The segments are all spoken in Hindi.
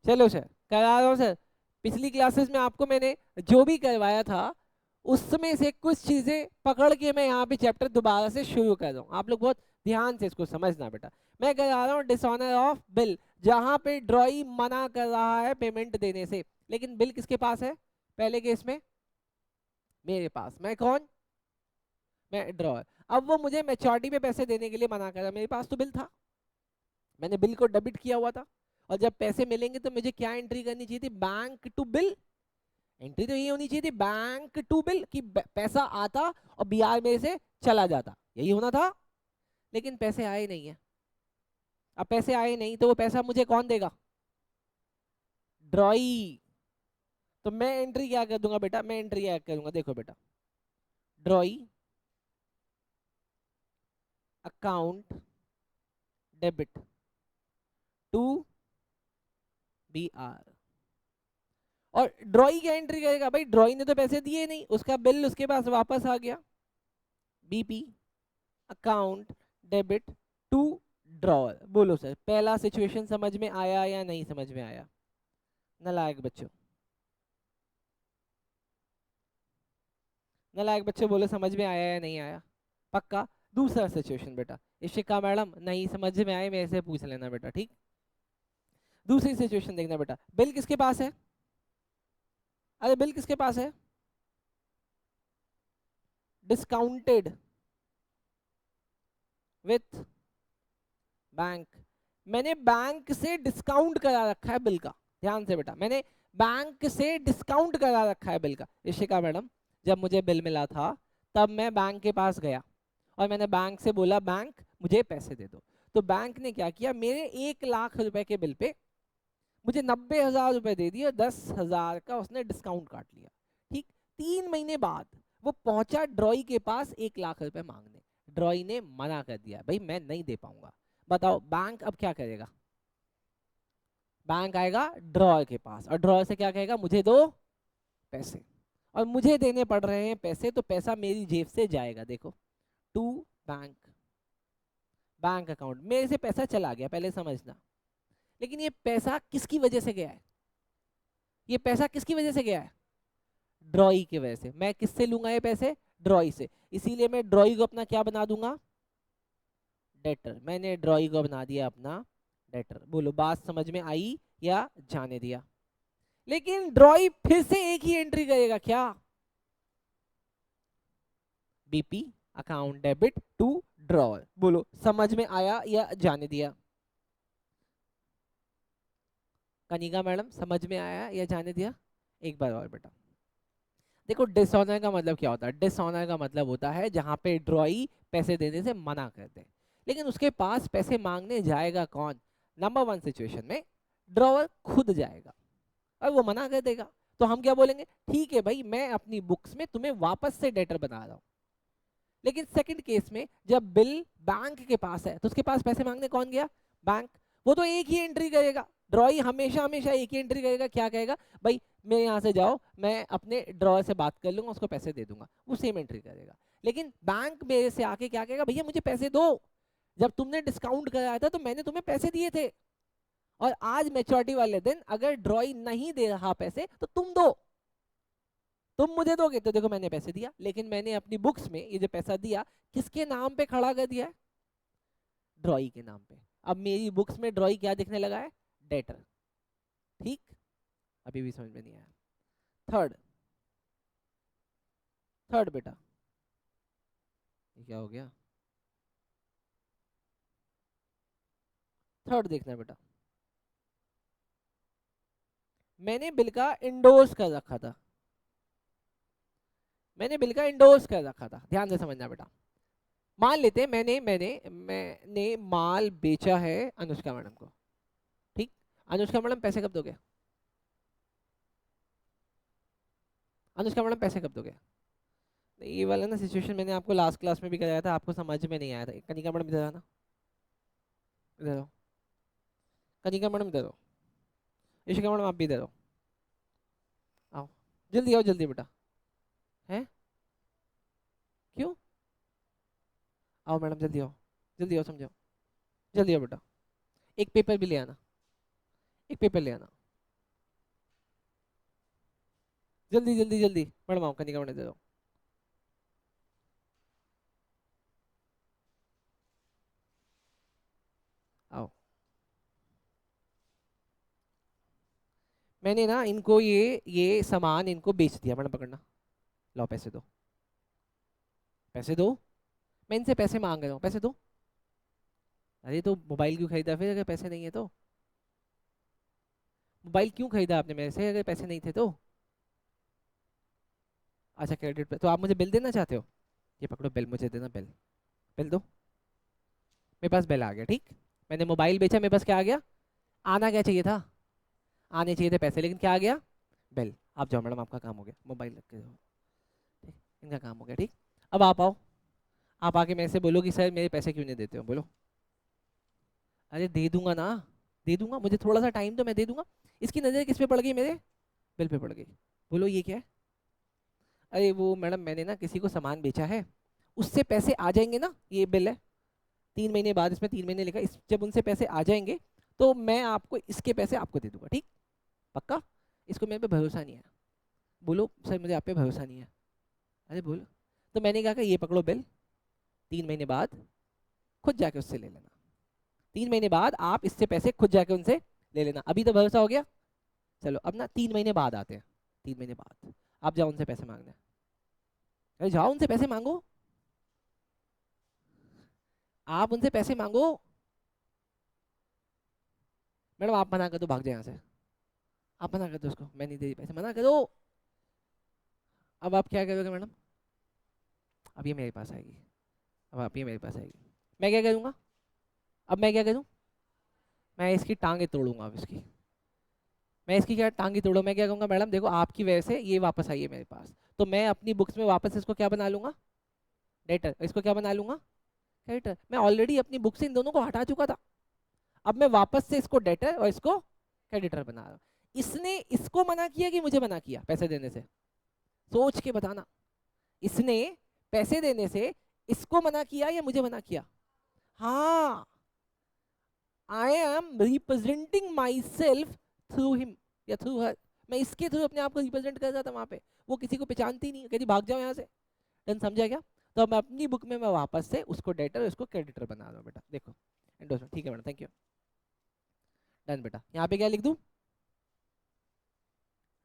चलो सर करा रहा हूँ सर। पिछली क्लासेस में आपको मैंने जो भी करवाया था उसमें से कुछ चीजें पकड़ के मैं यहाँ पे चैप्टर दोबारा से शुरू कर रहा हूँ। आप लोग बहुत ध्यान से इसको समझना बेटा। मैं करा रहा हूँ डिसऑनर ऑफ बिल, जहां पे ड्रॉई मना कर रहा है पेमेंट देने से, लेकिन बिल किसके पास है? पहले केस में मेरे पास, मैं कौन? मैं ड्रॉअर। अब वो मुझे मैच्योरिटी पे पैसे देने के लिए मना कर रहा, मेरे पास तो बिल था, मैंने बिल को डेबिट किया हुआ था। और जब पैसे मिलेंगे तो मुझे क्या एंट्री करनी चाहिए थी? Bank to bill. एंट्री तो ये होनी चाहिए थी बैंक टू बिल, कि पैसा आता और बिहार में से चला जाता, यही होना था। लेकिन पैसे आए नहीं है। अब पैसे आए नहीं तो वो पैसा मुझे कौन देगा? ड्रॉई। तो मैं एंट्री क्या कर दूंगा बेटा? मैं एंट्री क्या करूंगा, देखो बेटा, drawee account debit to B R. और ड्रॉई क्या एंट्री करेगा भाई? ड्रॉई ने तो पैसे दिए नहीं, उसका बिल उसके पास वापस आ गया। BP account debit to drawer. बोलो सर पहला सिचुएशन समझ में आया या नहीं समझ में आया? नालायक बच्चों, नालायक बच्चों बोलो समझ में आया या नहीं आया? पक्का? दूसरा सिचुएशन बेटा, इशिका मैडम नहीं समझ में आए मेरे से पूछ लेना बेटा, ठीक? दूसरी सिचुएशन देखना बेटा, बिल किसके पास है? अरे बिल किसके पास है? Discounted with bank. मैंने बैंक से डिस्काउंट करा रखा है बिल का। ध्यान से बेटा, मैंने बैंक से डिस्काउंट करा रखा है बिल का। इशिका मैडम जब मुझे बिल मिला था तब मैं बैंक के पास गया और मैंने बैंक से बोला बैंक मुझे पैसे दे दो। तो बैंक ने क्या किया, मेरे 1 लाख रुपए के बिल पे मुझे 90,000 रुपए दे दिए, 10,000 का उसने डिस्काउंट काट लिया। ठीक, 3 महीने बाद वो पहुंचा ड्रॉई के पास 1 लाख रुपए मांगने। ड्रॉई ने मना कर दिया, भाई मैं नहीं दे पाऊंगा। बताओ बैंक अब क्या करेगा? बैंक आएगा ड्रॉअर के पास और ड्रॉअर से क्या कहेगा? मुझे दो पैसे। और मुझे देने पड़ रहे हैं पैसे, तो पैसा मेरी जेब से जाएगा। देखो, टू बैंक, बैंक अकाउंट, मेरे से पैसा चला गया, पहले समझना। लेकिन ये पैसा किसकी वजह से गया है? ये पैसा किसकी वजह से गया है? ड्रॉई की वजह से। मैं किससे लूंगा ये पैसे? ड्रॉई से। इसीलिए मैं ड्रॉई को अपना क्या बना दूंगा? डेटर। मैंने ड्रॉई को बना दिया अपना डेटर। बोलो बात समझ में आई या जाने दिया? लेकिन ड्रॉई फिर से एक ही एंट्री करेगा, क्या? BP account debit to drawer. बोलो समझ में आया या जाने दिया? कनिका मैडम समझ में आया या जाने दिया? एक बार और बेटा। देखो डिसऑनर का मतलब क्या होता है? डिसऑनर का मतलब होता है जहां पे ड्रॉई पैसे देने से मना कर दे, लेकिन उसके पास पैसे मांगने जाएगा कौन? नंबर 1 सिचुएशन में ड्रॉवर खुद जाएगा और वो मना कर देगा। तो हम क्या बोलेंगे? ठीक है भाई, मैं अपनी बुक्स में तुम्हें वापस से डेटर बना रहा हूँ। लेकिन सेकंड केस में जब बिल बैंक के पास है तो उसके पास पैसे मांगने कौन गया? बैंक। वो तो एक ही एंट्री करेगा। ड्रॉई हमेशा हमेशा एक ही एंट्री करेगा, क्या कहेगा? भाई मेरे यहाँ से जाओ, मैं अपने ड्रॉअर से बात कर लूंगा, उसको पैसे दे दूंगा। वो सेम एंट्री करेगा। लेकिन बैंक मेरे से आके क्या कहेगा? भैया मुझे पैसे दो, जब तुमने डिस्काउंट कराया था तो मैंने तुम्हें पैसे दिए थे, और आज मैच्योरिटी वाले दिन अगर ड्रॉई नहीं दे रहा पैसे तो तुम दो। तुम मुझे दोगे तो देखो मैंने पैसे दिया, लेकिन मैंने अपनी बुक्स में ये जो पैसा दिया किसके नाम पे खड़ा कर दिया है? ड्रॉई के नाम पे। अब मेरी बुक्स में ड्रॉई क्या दिखने लगा है? डेटर। ठीक, अभी भी समझ में नहीं आया? थर्ड, थर्ड बेटा, ये क्या हो गया? थर्ड देखना बेटा, मैंने बिल का इंडोर्स कर रखा था। मैंने बिल का इंडोर्स कर रखा था, ध्यान से समझना बेटा। मान लेते हैं मैंने मैंने मैंने माल बेचा है अनुष्का मैडम को। ठीक, अनुष्का मैडम पैसे कब दोगे? अनुष्का मैडम पैसे कब दोगे? ये वाला ना सिचुएशन मैंने आपको लास्ट क्लास में भी कराया था, आपको समझ में नहीं आया था। कनिका मैडम इधर आना, इधर आओ। कनिका मैडम इधर आओ। इशिका मैडम आप भी इधर आओ, आओ जल्दी आओ, जल्दी बेटा। हैं? क्यों? आओ मैडम जल्दी आओ, जल्दी आओ, समझाओ। जल्दी आओ बेटा, एक पेपर भी ले आना, एक पेपर ले आना। जल्दी जल्दी जल्दी मैडम आओ, कनिका मैडम दे दो। आओ। मैंने ना इनको ये सामान इनको बेच दिया मैडम, पकड़ना। लो पैसे दो, पैसे दो। मैं इनसे पैसे मांग रहा हूँ, पैसे दो। अरे तो मोबाइल क्यों खरीदा फिर अगर पैसे नहीं है तो? मोबाइल क्यों खरीदा आपने मेरे से अगर पैसे नहीं थे तो? अच्छा क्रेडिट पे, तो आप मुझे बिल देना चाहते हो? ये पकड़ो बिल, मुझे देना बिल। बिल दो। मेरे पास बिल आ गया, ठीक। मैंने मोबाइल बेचा, मेरे पास क्या आ गया? आना क्या चाहिए था? आने चाहिए थे पैसे, लेकिन क्या आ गया? बिल। आप जाओ मैडम, आपका काम हो गया, मोबाइल रख के जाओ। ठीक, इनका काम हो गया, ठीक। अब आप आओ। आप आके मेरे से बोलो कि सर मेरे पैसे क्यों नहीं देते हो, बोलो। अरे दे दूंगा ना, दे दूंगा, मुझे थोड़ा सा टाइम तो मैं दे दूंगा। इसकी नज़र किस पे पड़ गई? मेरे बिल पे पड़ गई। बोलो ये क्या है? अरे वो मैडम मैंने ना किसी को सामान बेचा है, उससे पैसे आ जाएंगे ना, ये बिल है 3 महीने बाद, इसमें 3 महीने लिखा है, जब उनसे पैसे आ जाएंगे तो मैं आपको इसके पैसे आपको दे दूंगा, ठीक। पक्का? इसको मेरे पे भरोसा नहीं है। बोलो सर मुझे आप पे भरोसा नहीं है। अरे बोलो। तो मैंने कहा कि ये पकड़ो बिल, 3 महीने बाद खुद जाके उससे ले लेना। 3 महीने बाद आप इससे पैसे खुद जाके उनसे ले लेना। अभी तो भरोसा हो गया। चलो अब ना 3 महीने बाद आते हैं। 3 महीने बाद आप जाओ उनसे पैसे मांगने। अरे जाओ उनसे पैसे मांगो। आप उनसे पैसे मांगो। मैडम आप मना कर दो, भाग जाए यहाँ से। आप मना कर दो उसको, मैं नहीं दे रही पैसे, मना करो। अब आप क्या करोगे मैडम? अब ये मेरे पास आएगी। अब आप ये मेरे पास आएगी। मैं क्या करूँगा? अब मैं क्या करूँ? मैं इसकी टांगे तोड़ूंगा अब इसकी। मैं इसकी क्या टांगी तोड़ूँ? मैं क्या कहूँगा मैडम देखो आपकी वजह से ये वापस आई है मेरे पास, तो मैं अपनी बुक्स में वापस इसको क्या बना लूंगा? डेटर। इसको क्या बना लूंगा? क्रेडिटर। मैं ऑलरेडी अपनी बुक से इन दोनों को हटा चुका था। अब मैं वापस से इसको डेटर और इसको क्रेडिटर बना रहा हूँ। इसने इसको मना किया कि मुझे मना किया पैसे देने से? सोच के बताना। इसने पैसे देने से इसको मना किया या मुझे मना किया? हाँ, I am representing my self through him या थ्रू हर। मैं इसके थ्रू अपने आप को रिप्रेजेंट कर रहा था वहां पे। वो किसी को पहचानती नहीं, कहती भाग जाओ यहाँ से। डन, समझा क्या? तो अब मैं अपनी बुक में मैं वापस से उसको डेटर उसको क्रेडिटर बना रहा हूँ बेटा, देखो। एंडोर्समेंट, ठीक है मैडम, थैंक यू। डन बेटा, यहाँ पे क्या लिख दूँ?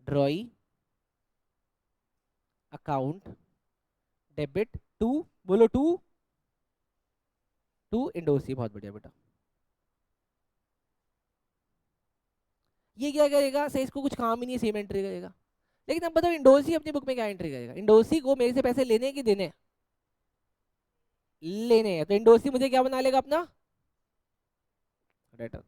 ड्रॉई अकाउंट डेबिट टू, बोलो टू, टू इंडोसी। बहुत बढ़िया बेटा। ये क्या करेगा? से इसको कुछ काम ही नहीं है, सेम एंट्री करेगा। लेकिन अब बताओ इंडोसी अपनी बुक में क्या एंट्री करेगा? इंडोसी को मेरे से पैसे लेने हैं कि देने हैं? लेने हैं, तो इंडोसी मुझे क्या बना लेगा अपना? Debtor.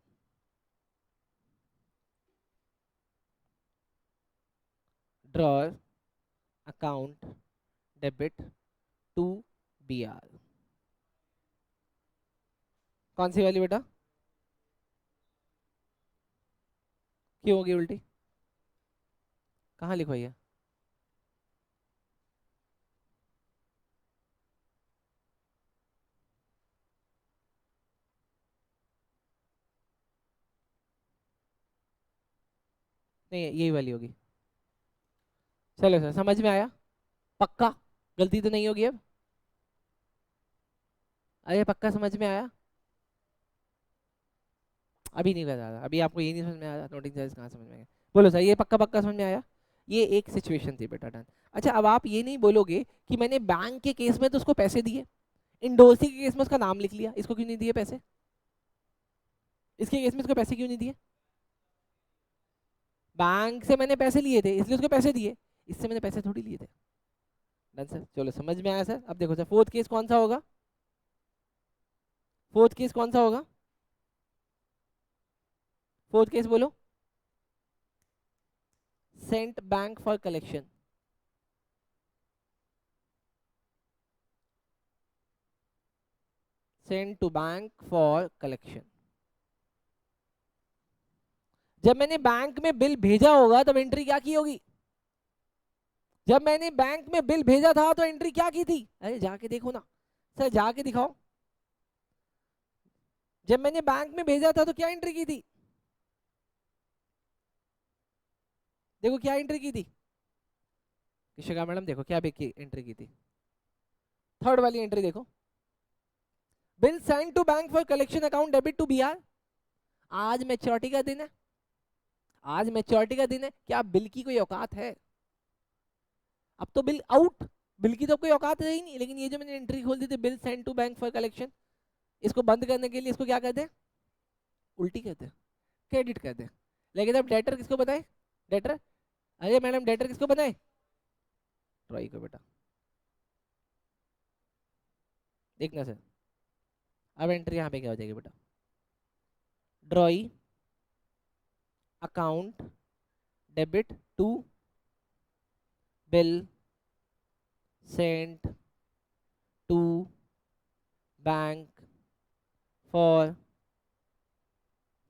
Drawer account debit to B R. कौन सी वाली बेटा? क्यों होगी उल्टी? कहाँ लिखवाई है? नहीं यही वाली होगी। चलो सर, समझ में आया? पक्का? गलती तो नहीं होगी अब? अरे पक्का समझ में आया? अभी नहीं बता रहा, अभी आपको ये नहीं समझ में आ रहा, नोटिंग चार्ज कहाँ समझ में आया? बोलो सर, ये पक्का पक्का समझ में आया? ये एक सिचुएशन थी बेटा, डन। अच्छा अब आप ये नहीं बोलोगे कि मैंने बैंक के केस में तो उसको पैसे दिए, इंडोसी के केस में उसका नाम लिख लिया, इसको क्यों नहीं दिए पैसे? इसके केस में इसको पैसे क्यों नहीं दिए? बैंक से मैंने पैसे लिए थे इसलिए उसको पैसे दिए, इससे मैंने पैसे थोड़ी लिए थे। डन सर, चलो समझ में आया सर। अब देखो सर, फोर्थ केस कौन सा होगा? फोर्थ केस कौन सा होगा? फोर्थ केस बोलो। Sent bank for collection. Sent to bank for collection. जब मैंने बैंक में बिल भेजा होगा तब एंट्री क्या की होगी? जब मैंने बैंक में बिल भेजा था तो एंट्री क्या की थी? अरे जाके देखो ना सर, जाके दिखाओ। जब मैंने बैंक में भेजा था तो क्या एंट्री की थी? देखो क्या एंट्री की थी? किशिका मैडम देखो क्या एंट्री की थी, थर्ड वाली एंट्री देखो, bill send to bank for collection account debit to BR. आज मैच्योरिटी का दिन है, आज मैच्योरिटी का दिन है, क्या बिल की कोई औकात है? अब तो बिल आउट, बिल की तो कोई औकात है ही नहीं। लेकिन ये जो मैंने एंट्री खोल दी थी, bill send to bank for collection, इसको बंद करने के लिए इसको क्या कहते हैं? उल्टी कहते हैं, क्रेडिट कहते हैं। लेकिन अब डेटर किसको बताए? डेटर, अरे मैडम डेटर किसको बनाए? ट्रॉई को बेटा। देखना सर, अब एंट्री यहाँ पे क्या हो जाएगी बेटा? Drawee account debit to bill sent to bank for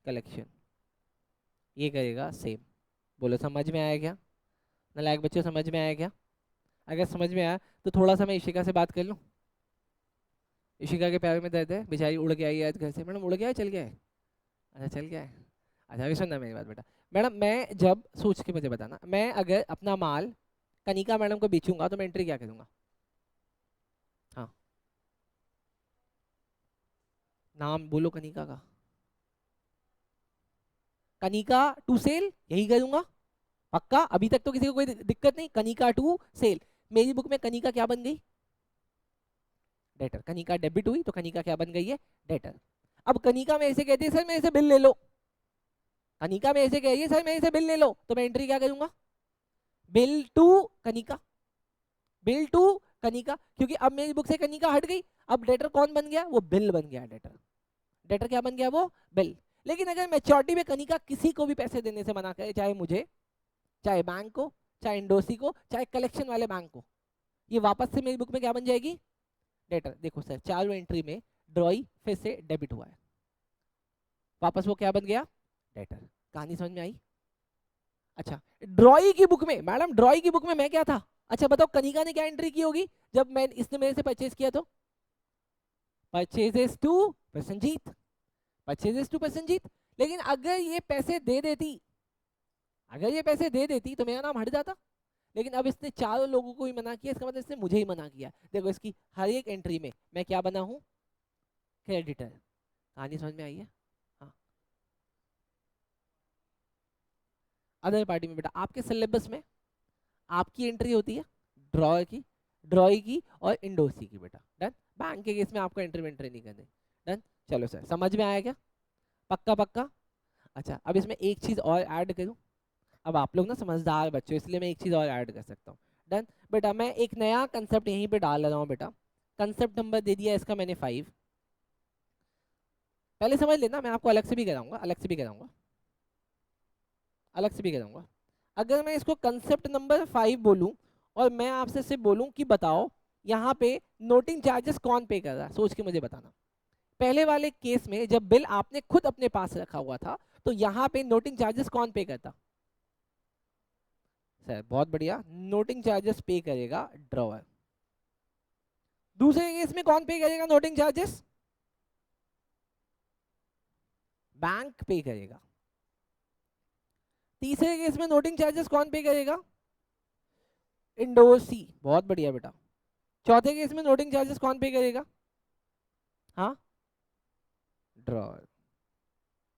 collection, ये करेगा सेम। बोलो समझ में आया क्या? नालायक बच्चों समझ में आया क्या? अगर समझ में आया तो थोड़ा सा मैं इशिका से बात कर लूँ। इशिका के पैर में दर्द है, बेचारी उड़ के आई है आज घर से। मैडम उड़ गया है, चल गया है? अच्छा चल गया है। अच्छा अभी सुनना मेरी बात बेटा। मैडम मैं जब, सोच के मुझे बताना, मैं अगर अपना माल कनिका मैडम को बेचूंगा तो मैं एंट्री क्या करूंगा? हाँ, नाम बोलो कनिका का। कनिका टू सेल यही करूंगा पक्का। अभी तक तो किसी को कोई दिक्कत नहीं। कनिका टू सेल, मेरी बुक में कनिका क्या बन गई? डेटर। कनिका डेबिट हुई तो कनिका क्या बन गई है? डेटर। अब कनिका में ऐसे कहती है सर मेरे से बिल ले लो, कनिका में ऐसे कहिए सर मेरे से बिल ले लो, तो मैं एंट्री क्या करूंगा? Bill to Kanika, bill to Kanika, क्योंकि अब मेरी बुक से कनिका हट गई। अब डेटर कौन बन गया? वो बिल बन गया। डेटर, डेटर क्या बन गया? वो बिल। लेकिन अगर मैच्योरिटी में कनिका किसी को भी पैसे देने से मना करे, चाहे मुझे, चाहे बैंक को, चाहे इंडोसी को, चाहे कलेक्शन वाले बैंक को, ये वापस से मेरी बुक में क्या बन जाएगी? डेटर। देखो सर चालू एंट्री में ड्रॉई फिर से डेबिट हुआ है, वापस वो क्या बन गया? डेटर। कहानी समझ में आई? अच्छा ड्रॉई की बुक में, मैडम ड्रॉई की बुक में मैं क्या था? अच्छा बताओ कनिका ने क्या एंट्री की होगी जब मैं, इसने मेरे से परचेज किया तो? Purchases to Prasanjit, purchases to Prasanjit. लेकिन अगर ये पैसे दे देती, अगर ये पैसे दे देती तो मेरा नाम हट जाता। लेकिन अब इसने चारों लोगों को ही मना किया, इसका मतलब इसने मुझे ही मना किया। देखो इसकी हर एक एंट्री में मैं क्या बना हूं? क्रेडिटर। कहानी समझ में आई है? हाँ। अदर पार्टी में बेटा आपके सिलेबस में आपकी एंट्री होती है ड्रॉ की, ड्रॉई की और इंडोसी की बेटा। डन। बैंक के केस में आपको एंट्री नहीं करनी। डन। चलो सर समझ में आया क्या? पक्का पक्का। अच्छा अब इसमें एक चीज और ऐड करूं, अब आप लोग ना समझदार बच्चे हो इसलिए मैं एक चीज और ऐड कर सकता हूँ। डन बेटा, मैं एक नया कंसेप्ट यहीं पे डाल रहा हूँ बेटा। कंसेप्ट नंबर दे दिया इसका मैंने 5। पहले समझ लेना, मैं आपको अलग से भी कराऊंगा, अलग से भी कराऊंगा, अलग से भी कराऊंगा। अगर मैं इसको कंसेप्ट नंबर 5 बोलूं और मैं आपसे सिर्फ बोलूं कि बताओ यहाँ पे नोटिंग चार्जेस कौन पे कर रहा है, सोच के मुझे बताना। पहले वाले केस में जब बिल आपने खुद अपने पास रखा हुआ था तो यहाँ पे नोटिंग चार्जेस कौन पे करता? सर बहुत बढ़िया, नोटिंग चार्जेस पे करेगा ड्रॉवर। दूसरे केस में कौन पे करेगा नोटिंग चार्जेस? बैंक पे करेगा। तीसरे केस में नोटिंग चार्जेस कौन पे करेगा? इंडोसी। बहुत बढ़िया बेटा। चौथे केस में नोटिंग चार्जेस कौन पे करेगा? हाँ, ड्रॉवर।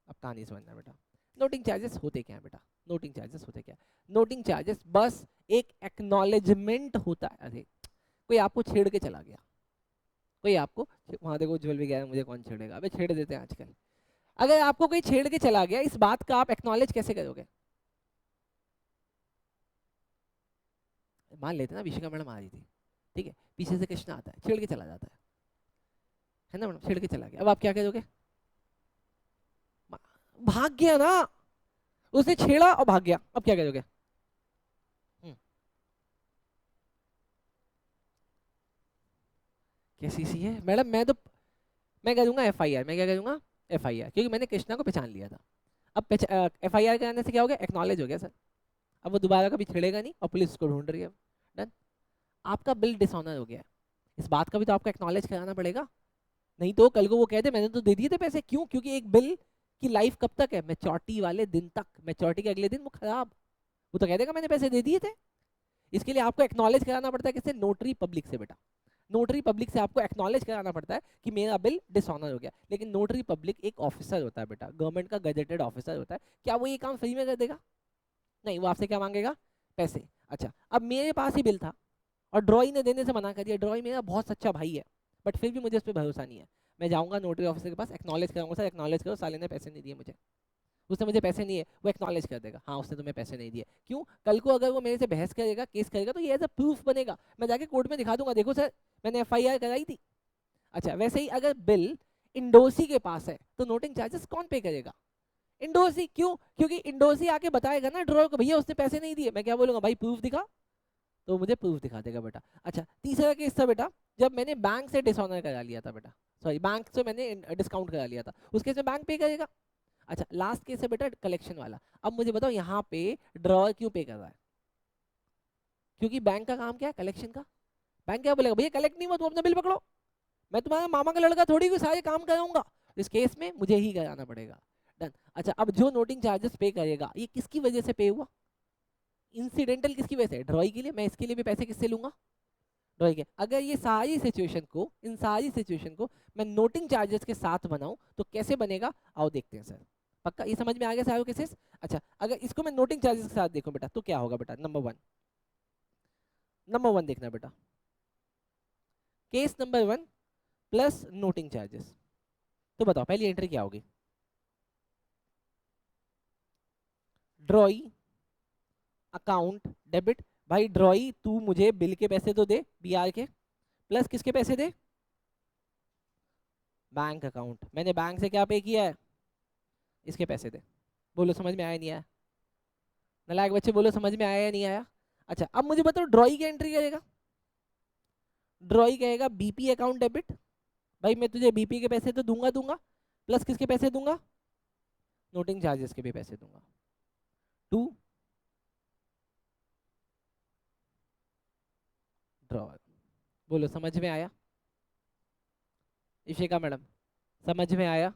अब कहानी समझना बेटा, नोटिंग चार्जेस होते क्या है बेटा? नोटिंग चार्जेस होते क्या? नोटिंग चार्जेस बस एक एक्नॉलेजमेंट होता है। अरे कोई आपको छेड़ के चला गया, कोई आपको, वहां देखो ज्वेल भी गया, मुझे कौन छेड़ेगा? अबे छेड़ देते हैं आजकल। अगर आपको कोई छेड़ के चला गया, इस बात का आप एक्नॉलेज कैसे करोगे? मान लेते ना विशिका मैडम आ रही थी, ठीक है, पीछे से कृष्णा आता है, छेड़ के चला जाता है ना मैडम, छेड़ के चला गया, अब आप क्या करोगे? भाग गया ना, उसने छेड़ा और भाग गया, अब क्या करोगे? कैसी सी है मैडम? मैं करूंगा एफआईआर। मैं क्या करूंगा? एफआईआर, क्योंकि मैंने कृष्णा को पहचान लिया था। अब एफआईआर कराने से क्या हो गया? एक्नॉलेज हो गया सर। अब वो दोबारा कभी छेड़ेगा नहीं और पुलिस उसको ढूंढ रही है। डन। आपका बिल डिसऑनर हो गया, इस बात का भी तो आपको एक्नॉलेज कराना पड़ेगा, नहीं तो कल को वो कहते मैंने तो दे दिए थे पैसे। क्यों? क्योंकि एक बिल की लाइफ कब तक है? मैच्योरिटी वाले दिन तक। मैच्योरिटी के अगले दिन वो खराब, वो तो कह देगा मैंने पैसे दे दिए थे। इसके लिए आपको एक्नॉलेज कराना पड़ता है किससे, नोटरी पब्लिक से बेटा। नोटरी पब्लिक से आपको एक्नॉलेज कराना पड़ता है कि मेरा बिल डिसऑनर हो गया। लेकिन नोटरी पब्लिक एक ऑफिसर होता है बेटा, गवर्नमेंट का गजेटेड ऑफिसर होता है। क्या वो ये काम फ्री में कर देगा? नहीं, वो आपसे क्या मांगेगा, पैसे। अच्छा, अब मेरे पास ही बिल था और ड्रॉई ने देने से मना कर दिया। ड्रॉई मेरा बहुत सच्चा भाई है, बट फिर भी मुझे उस पर भरोसा नहीं है। मैं जाऊंगा नोटरी ऑफिसर के पास, एक्नॉलेज कराऊंगा, सर एक्नॉलेज करो साले ने पैसे नहीं दिए मुझे। उसने मुझे पैसे नहीं है, वो एक्नॉलेज कर देगा, हाँ उसने तुम्हें पैसे नहीं दिए। क्यों? कल को अगर वो मेरे से बहस करेगा, केस करेगा, तो ये एज अ प्रूफ बनेगा। मैं जाके कोर्ट में दिखा दूंगा, देखो सर मैंने एफआईआर कराई थी। अच्छा, वैसे ही अगर बिल इंडोसी के पास है तो नोटिंग चार्जेस कौन पे करेगा? इंडोसी। क्यों? क्योंकि इंडोसी आके बताएगा ना ड्रॉवर को, भैया उसने पैसे नहीं दिए। मैं क्या बोलूंगा, भाई प्रूफ दिखा, तो मुझे प्रूफ दिखा देगा बेटा। अच्छा, तीसरा केस था बेटा, जब मैंने बैंक से डिसऑनर करा लिया था बेटा, सॉरी बैंक से मैंने डिस्काउंट करा लिया था, उस केस में बैंक पे करेगा। अच्छा, लास्ट केस है बेटा कलेक्शन वाला। अब मुझे बताओ यहाँ पे ड्रॉवर क्यों पे कर रहा है? क्योंकि बैंक का काम क्या है, कलेक्शन का। बैंक क्या बोलेगा, भैया कलेक्ट नहीं हुआ, तुम अपना बिल पकड़ो। मैं तुम्हारा मामा का लड़का थोड़ी कोई सारे काम कराऊंगा, इस केस में मुझे ही कराना पड़ेगा। डन। अच्छा, अब जो नोटिंग चार्जेस पे करेगा, ये किसकी वजह से पे हुआ? इंसिडेंटल किसकी वजह से? ड्रॉई के लिए। मैं इसके लिए भी पैसे किससे लूंगा? ड्रॉई के। अगर ये सारी सिचुएशन को, इन सारी सिचुएशन को मैं नोटिंग चार्जेस के साथ बनाऊं तो कैसे बनेगा, आओ देखते हैं सर। पक्का ये समझ में आ गया सारे केसेस? अच्छा, अगर इसको मैं नोटिंग चार्जेस के साथ देखूं बेटा तो क्या होगा बेटा, नंबर वन देखना बेटा, case number 1 plus noting charges. तो बताओ पहली एंट्री क्या होगी? ड्रॉई अकाउंट डेबिट। भाई ड्रॉई तू मुझे बिल के पैसे तो दे, बीआर के, प्लस किसके पैसे दे, बैंक अकाउंट। मैंने बैंक से क्या पे किया है, इसके पैसे दे। बोलो समझ में आया नहीं आया? नालायक बच्चे बोलो समझ में आया या नहीं आया? अच्छा, अब मुझे बताओ ड्रॉई की एंट्री करेगा। ड्रॉई कहेगा बीपी अकाउंट डेबिट। भाई मैं तुझे बीपी के पैसे तो दूंगा दूंगा, प्लस किसके पैसे दूंगा, नोटिंग चार्जेस के भी पैसे दूंगा। To drawer. बोलो समझ में आया? इशिका मैडम समझ में आया?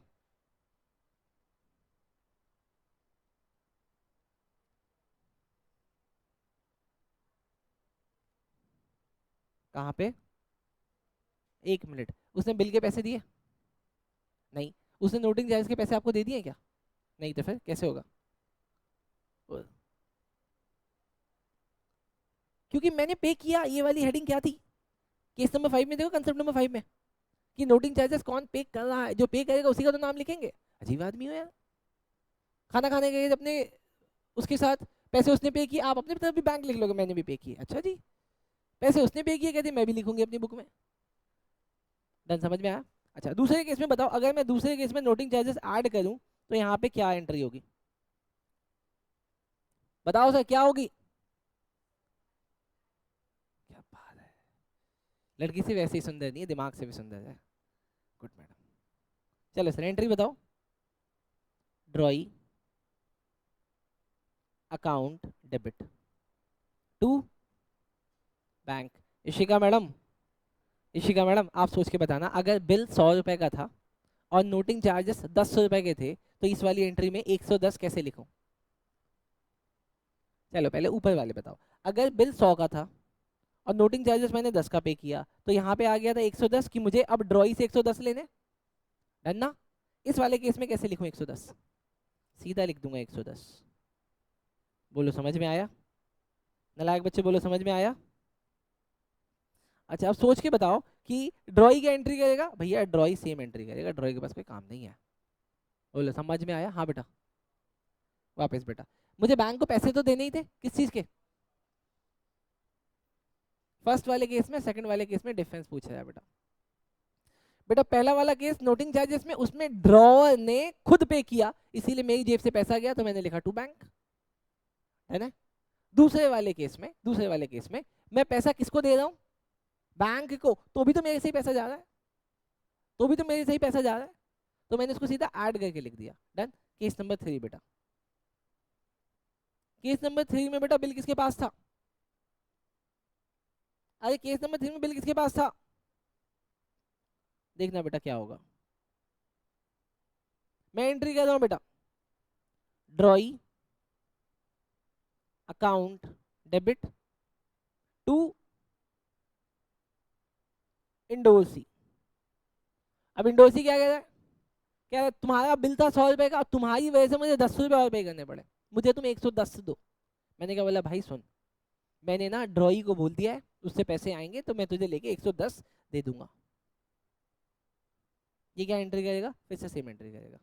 कहाँ पे? 1 मिनट, उसने बिल के पैसे दिए? नहीं। उसने नोटिंग चार्ज के पैसे आपको दे दिए क्या? नहीं, तो फिर कैसे होगा? क्योंकि मैंने पे किया। ये वाली हेडिंग क्या थी, केस नंबर 5 में देखो, कंसेप्ट नंबर 5 में, कि नोटिंग चार्जेस कौन पे कर रहा है, जो पे करेगा उसी का तो नाम लिखेंगे। अजीब आदमी हो यार। खाना खाने गए अपने उसके साथ, पैसे उसने पे किए, आप अपने तरफ भी बैंक लिख लोगे मैंने भी पे किए। अच्छा जी, पैसे उसने पे किए, कहते मैं भी लिखूंगी अपनी बुक में। डन, समझ में आया? अच्छा, दूसरे केस में बताओ, अगर मैं दूसरे केस में नोटिंग चार्जेस ऐड करूं तो यहाँ पे क्या एंट्री होगी? बताओ सर क्या होगी? क्या बात है, लड़की से वैसे ही सुंदर नहीं है, दिमाग से भी सुंदर है। Good madam. चलो सर एंट्री बताओ। Drawee account debit to bank. Ishika madam, Ishika madam आप सोच के बताना, अगर बिल 100 रुपए का था और नोटिंग चार्जेस 10 रुपए के थे, तो इस वाली एंट्री में 110 कैसे लिखूं? चलो पहले ऊपर वाले बताओ। अगर बिल 100 का था और नोटिंग चार्जेस मैंने 10 का पे किया, तो यहाँ पे आ गया था 110 कि मुझे अब ड्रॉई से 110 लेने। डन ना? इस वाले केस में कैसे लिखूं 110? सीधा लिख दूंगा 110। बोलो समझ में आया? नालायक बच्चे बोलो समझ में आया? अच्छा, अब सोच के बताओ कि ड्रॉई की एंट्री करेगा, भैया ड्रॉई सेम एंट्री करेगा, ड्रॉई के पास कोई काम नहीं है। बोलो समझ में आया? हाँ बेटा। वापस बेटा, मुझे बैंक को पैसे तो देने ही थे, किस चीज के? फर्स्ट वाले केस में, सेकंड वाले केस में डिफरेंस पूछ रहा है बेटा। बेटा पहला वाला केस नोटिंग चार्जेस में, उसमें ड्रॉअर ने खुद पे किया, इसीलिए मेरी जेब से पैसा गया तो मैंने लिखा टू बैंक, है ना? दूसरे वाले केस में मैं पैसा किसको दे रहा हूँ, बैंक को, तो भी तो मेरे से ही पैसा जा रहा है, तो भी तो मेरे से ही पैसा जा रहा है, तो मैंने उसको सीधा ऐड करके लिख दिया। डन। केस नंबर 3 बेटा, केस नंबर 3 में बेटा बिल किसके पास था? अरे केस नंबर 3 में बिल किसके पास था? देखना बेटा क्या होगा। मैं एंट्री कर रहा हूँ बेटा, ड्रॉई अकाउंट डेबिट टू इंडोसी। अब इंडोसी क्या कह रहा है, क्या तुम्हारा बिल था 100 रुपए का, तुम्हारी वजह से मुझे 10 रुपए और पे करने पड़े, मुझे तुम 110 दो। मैंने क्या बोला, भाई सुन, मैंने ना ड्रॉई को बोल दिया है, उससे पैसे आएंगे तो मैं तुझे लेके 110 दे दूंगा। ये क्या एंट्री करेगा, फिर से सेम एंट्री करेगा।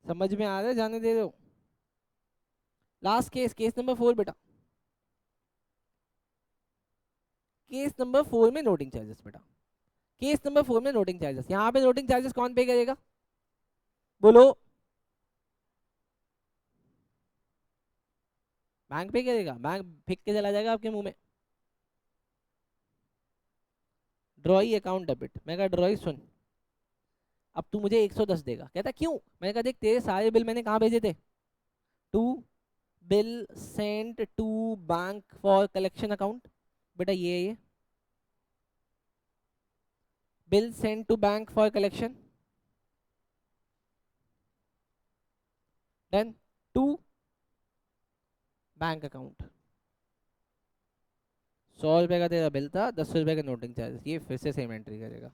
समझ में आ रहा है, जाने दे रहे हो। लास्ट केस, केस नंबर 4 बेटा, केस नंबर 4 में नोटिंग चार्जेस बेटा, केस नंबर 4 में नोटिंग चार्जेस। यहाँ पे नोटिंग चार्जेस कौन पे करेगा, बोलो। बैंक पे करेगा, बैंक फेंक के चला जाएगा आपके मुंह में। ड्रॉई अकाउंट डेबिट, मैं कहा ड्रॉई सुन, अब तू मुझे 110 देगा। कहता क्यों, मैंने कहा देख तेरे सारे बिल मैंने कहाँ भेजे थे, to bill sent to bank for collection account, बेटा ये bill sent to bank for collection, then to bank account. 100 रुपए का तेरा बिल था, 10 रुपए का नोटिंग चार्जेस, ये फिर से सेम एंट्री करेगा।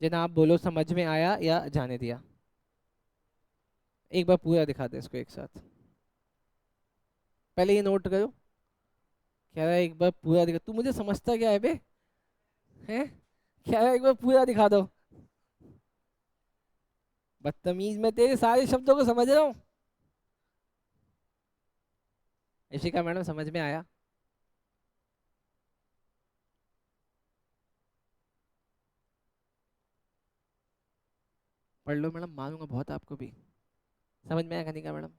जनाब बोलो समझ में आया या जाने दिया। एक बार पूरा दिखा दे इसको एक साथ, पहले ये नोट करो। कह रहा है एक बार पूरा दिखा, तू मुझे समझता क्या है बे, हैं, कह रहा है एक बार पूरा दिखा दो। बदतमीज, मैं तेरे सारे शब्दों को समझ रहा हूँ। इशिका मैडम समझ में आया। पढ़ लो मैडम, मारूंगा बहुत आपको भी। समझ में आया कनिका मैडम।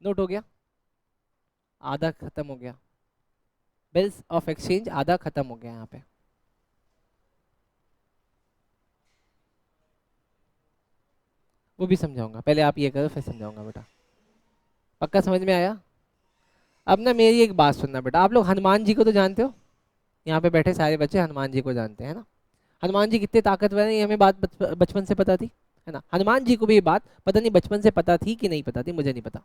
नोट हो गया, आधा खत्म हो गया, बिल्स ऑफ एक्सचेंज आधा खत्म हो गया यहाँ पे। वो भी समझाऊंगा, पहले आप ये करो फिर समझाऊंगा बेटा। पक्का समझ में आया। अब ना मेरी एक बात सुनना बेटा, आप लोग हनुमान जी को तो जानते हो, यहाँ पे बैठे सारे बच्चे हनुमान जी को जानते हैं ना। हनुमान जी कितने ताकतवर हैं ये हमें बात बचपन से पता थी, है ना। हनुमान जी को भी ये बात पता नहीं बचपन से पता थी कि नहीं पता थी, मुझे नहीं पता।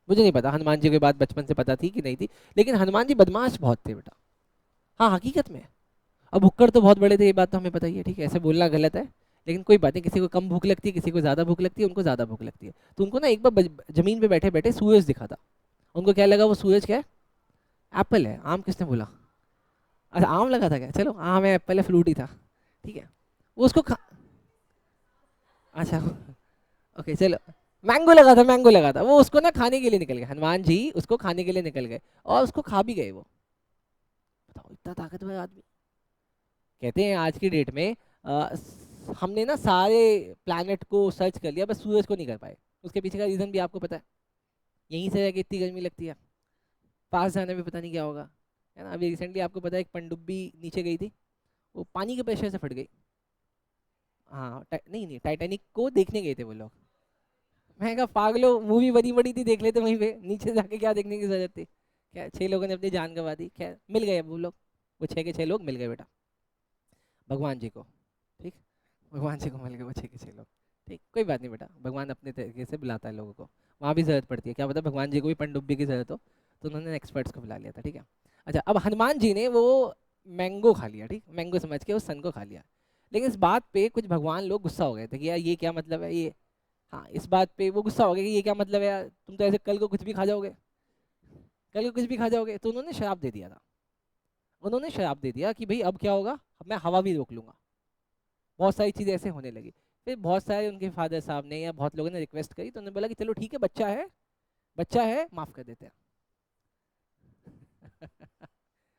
मुझे नहीं पता हनुमान जी को ये बात बचपन से पता थी कि नहीं थी, लेकिन हनुमान जी बदमाश बहुत थे बेटा। हाँ हकीकत में। अब भुक्कड़ तो बहुत बड़े थे, ये बात तो हमें पता ही है, ठीक है, ऐसे बोलना गलत है। लेकिन कोई बात नहीं, किसी को कम भूख लगती है, किसी को ज़्यादा भूख लगती है, उनको ज़्यादा भूख लगती है। तो उनको ना एक बार जमीन पे बैठे बैठे सूरज दिखा था। उनको क्या लगा, वो सूरज क्या है, एप्पल है। आम किसने बोला, अच्छा आम लगा था क्या, चलो आम है एप्पल है फ्रूट ही था, ठीक है। वो उसको खा, अच्छा ओके चलो, मैंगो लगा था, मैंगो लगा था। वो उसको ना खाने के लिए निकल गए, हनुमान जी उसको खाने के लिए निकल गए और उसको खा भी गए वो। बताओ इतना ताकतवर आदमी। कहते हैं आज की डेट में हमने ना सारे प्लैनेट को सर्च कर लिया, बस सूरज को नहीं कर पाए। उसके पीछे का रीजन भी आपको पता है, यहीं से रह के इतनी गर्मी लगती है, पास जाने में पता नहीं क्या होगा, है ना। अभी रिसेंटली आपको पता है एक पनडुब्बी नीचे गई थी, वो पानी के प्रेशर से फट गई। हाँ नहीं नहीं, टाइटैनिक को देखने गए थे वो लोग। मैं कहा पागलो, मूवी बनी बड़ी थी, देख लेते वहीं पे, नीचे जाके क्या देखने की जरूरत थी। क्या 6 लोगों ने अपनी जान गंवा दी, खैर मिल गए अब वो लोग, वो 6 के 6 लोग मिल गए बेटा, भगवान जी को। ठीक, भगवान जी को मिल गए वो 6 के 6 लोग। ठीक, कोई बात नहीं बेटा, भगवान अपने तरीके से बुलाता है लोगों को, वहाँ भी ज़रूरत पड़ती है, क्या पता भगवान जी को भी पनडुब्बी की ज़रूरत हो, तो उन्होंने एक्सपर्ट्स को बुला लिया था, ठीक है। अच्छा अब हनुमान जी ने वो मैंगो खा लिया, ठीक, मैंगो समझ के उस सन को खा लिया। लेकिन इस बात पे कुछ भगवान लोग गुस्सा हो गए थे कि यार ये क्या मतलब है ये, हाँ इस बात पे वो गुस्सा हो गया कि ये क्या मतलब है यार, तुम तो ऐसे कल को कुछ भी खा जाओगे, कल को कुछ भी खा जाओगे। तो उन्होंने शराब दे दिया था, उन्होंने शराब दे दिया कि भाई अब क्या होगा, अब मैं हवा भी रोक लूंगा। बहुत सारी चीज़ें ऐसे होने लगी। फिर बहुत सारे उनके फादर साहब ने या बहुत लोगों ने रिक्वेस्ट करी, तो उन्होंने बोला कि चलो ठीक है, बच्चा है, बच्चा है, माफ़ कर देते हैं।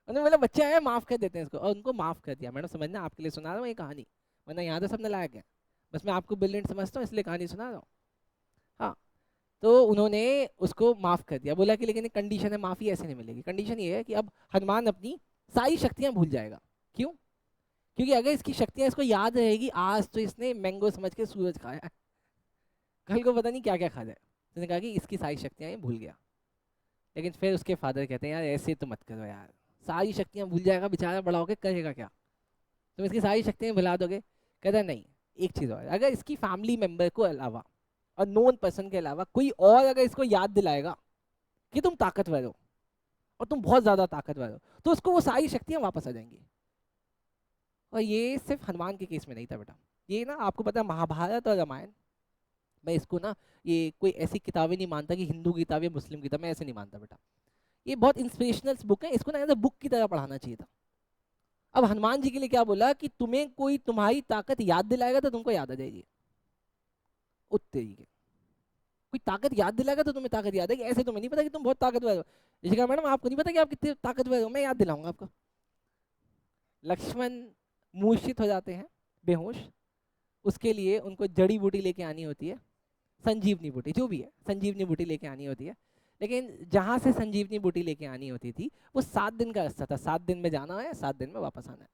उन्होंने बोला बच्चा है माफ कर देते हैं इसको, और उनको माफ कर दिया। मैडम समझना, आपके लिए सुना रहा हूँ ये कहानी, वरना यहाँ तो सब नालायक है, बस मैं आपको ब्रिलियंट समझता हूँ इसलिए कहानी सुना रहा हूँ। हाँ, तो उन्होंने उसको माफ कर दिया, बोला कि लेकिन एक कंडीशन है, माफी ऐसे नहीं मिलेगी। कंडीशन ये है कि अब हनुमान अपनी सारी शक्तियां भूल जाएगा। क्यों? क्योंकि अगर इसकी शक्तियां इसको याद रहेगी, आज तो इसने मैंगो समझ के सूरज खाया है, कल को पता नहीं क्या क्या खा जाए। तो उसने कहा कि इसकी सारी शक्तियां ये भूल गया। लेकिन फिर उसके फादर कहते हैं यार ऐसे तो मत करो यार, सारी शक्तियां भूल जाएगा बेचारा, बड़ा होकर करेगा क्या, तुम इसकी सारी शक्तियां भुला दोगे? कहता है नहीं, एक चीज़ और, अगर इसकी फैमिली मेंबर को अलावा और नोन पर्सन के अलावा कोई और अगर इसको याद दिलाएगा कि तुम ताकतवर हो और तुम बहुत ज़्यादा ताकतवर हो, तो उसको वो सारी शक्तियां वापस आ जाएंगी। और ये सिर्फ हनुमान के केस में नहीं था बेटा, ये ना आपको पता है महाभारत और रामायण, मैं इसको ना, ये कोई ऐसी किताबें नहीं मानता कि हिंदू किताब या मुस्लिम किताब, मैं ऐसे नहीं मानता बेटा। ये बहुत इंस्पिरेशनल बुक है, इसको ना एज अ बुक की तरह पढ़ाना चाहिए था। अब हनुमान जी के लिए क्या बोला कि तुम्हें कोई तुम्हारी ताकत याद दिलाएगा तो तुमको याद आ जाएगी, उत्तेरी के कोई ताकत याद दिलाएगा तो तुम्हें ताकत याद आएगी, ऐसे तुम्हें नहीं पता कि तुम बहुत ताकतवर हो। इसी का मैडम आपको नहीं पता कि आप कितने ताकतवर हो, मैं याद दिलाऊंगा आपको। लक्ष्मण मूर्छित हो जाते हैं, बेहोश, उसके लिए उनको जड़ी बूटी लेके आनी होती है, संजीवनी बूटी जो भी है, संजीवनी बूटी लेके आनी होती है। लेकिन जहाँ से संजीवनी बूटी लेके आनी होती थी वो 7 दिन का रास्ता था, 7 दिन में जाना है, 7 दिन में वापस आना है।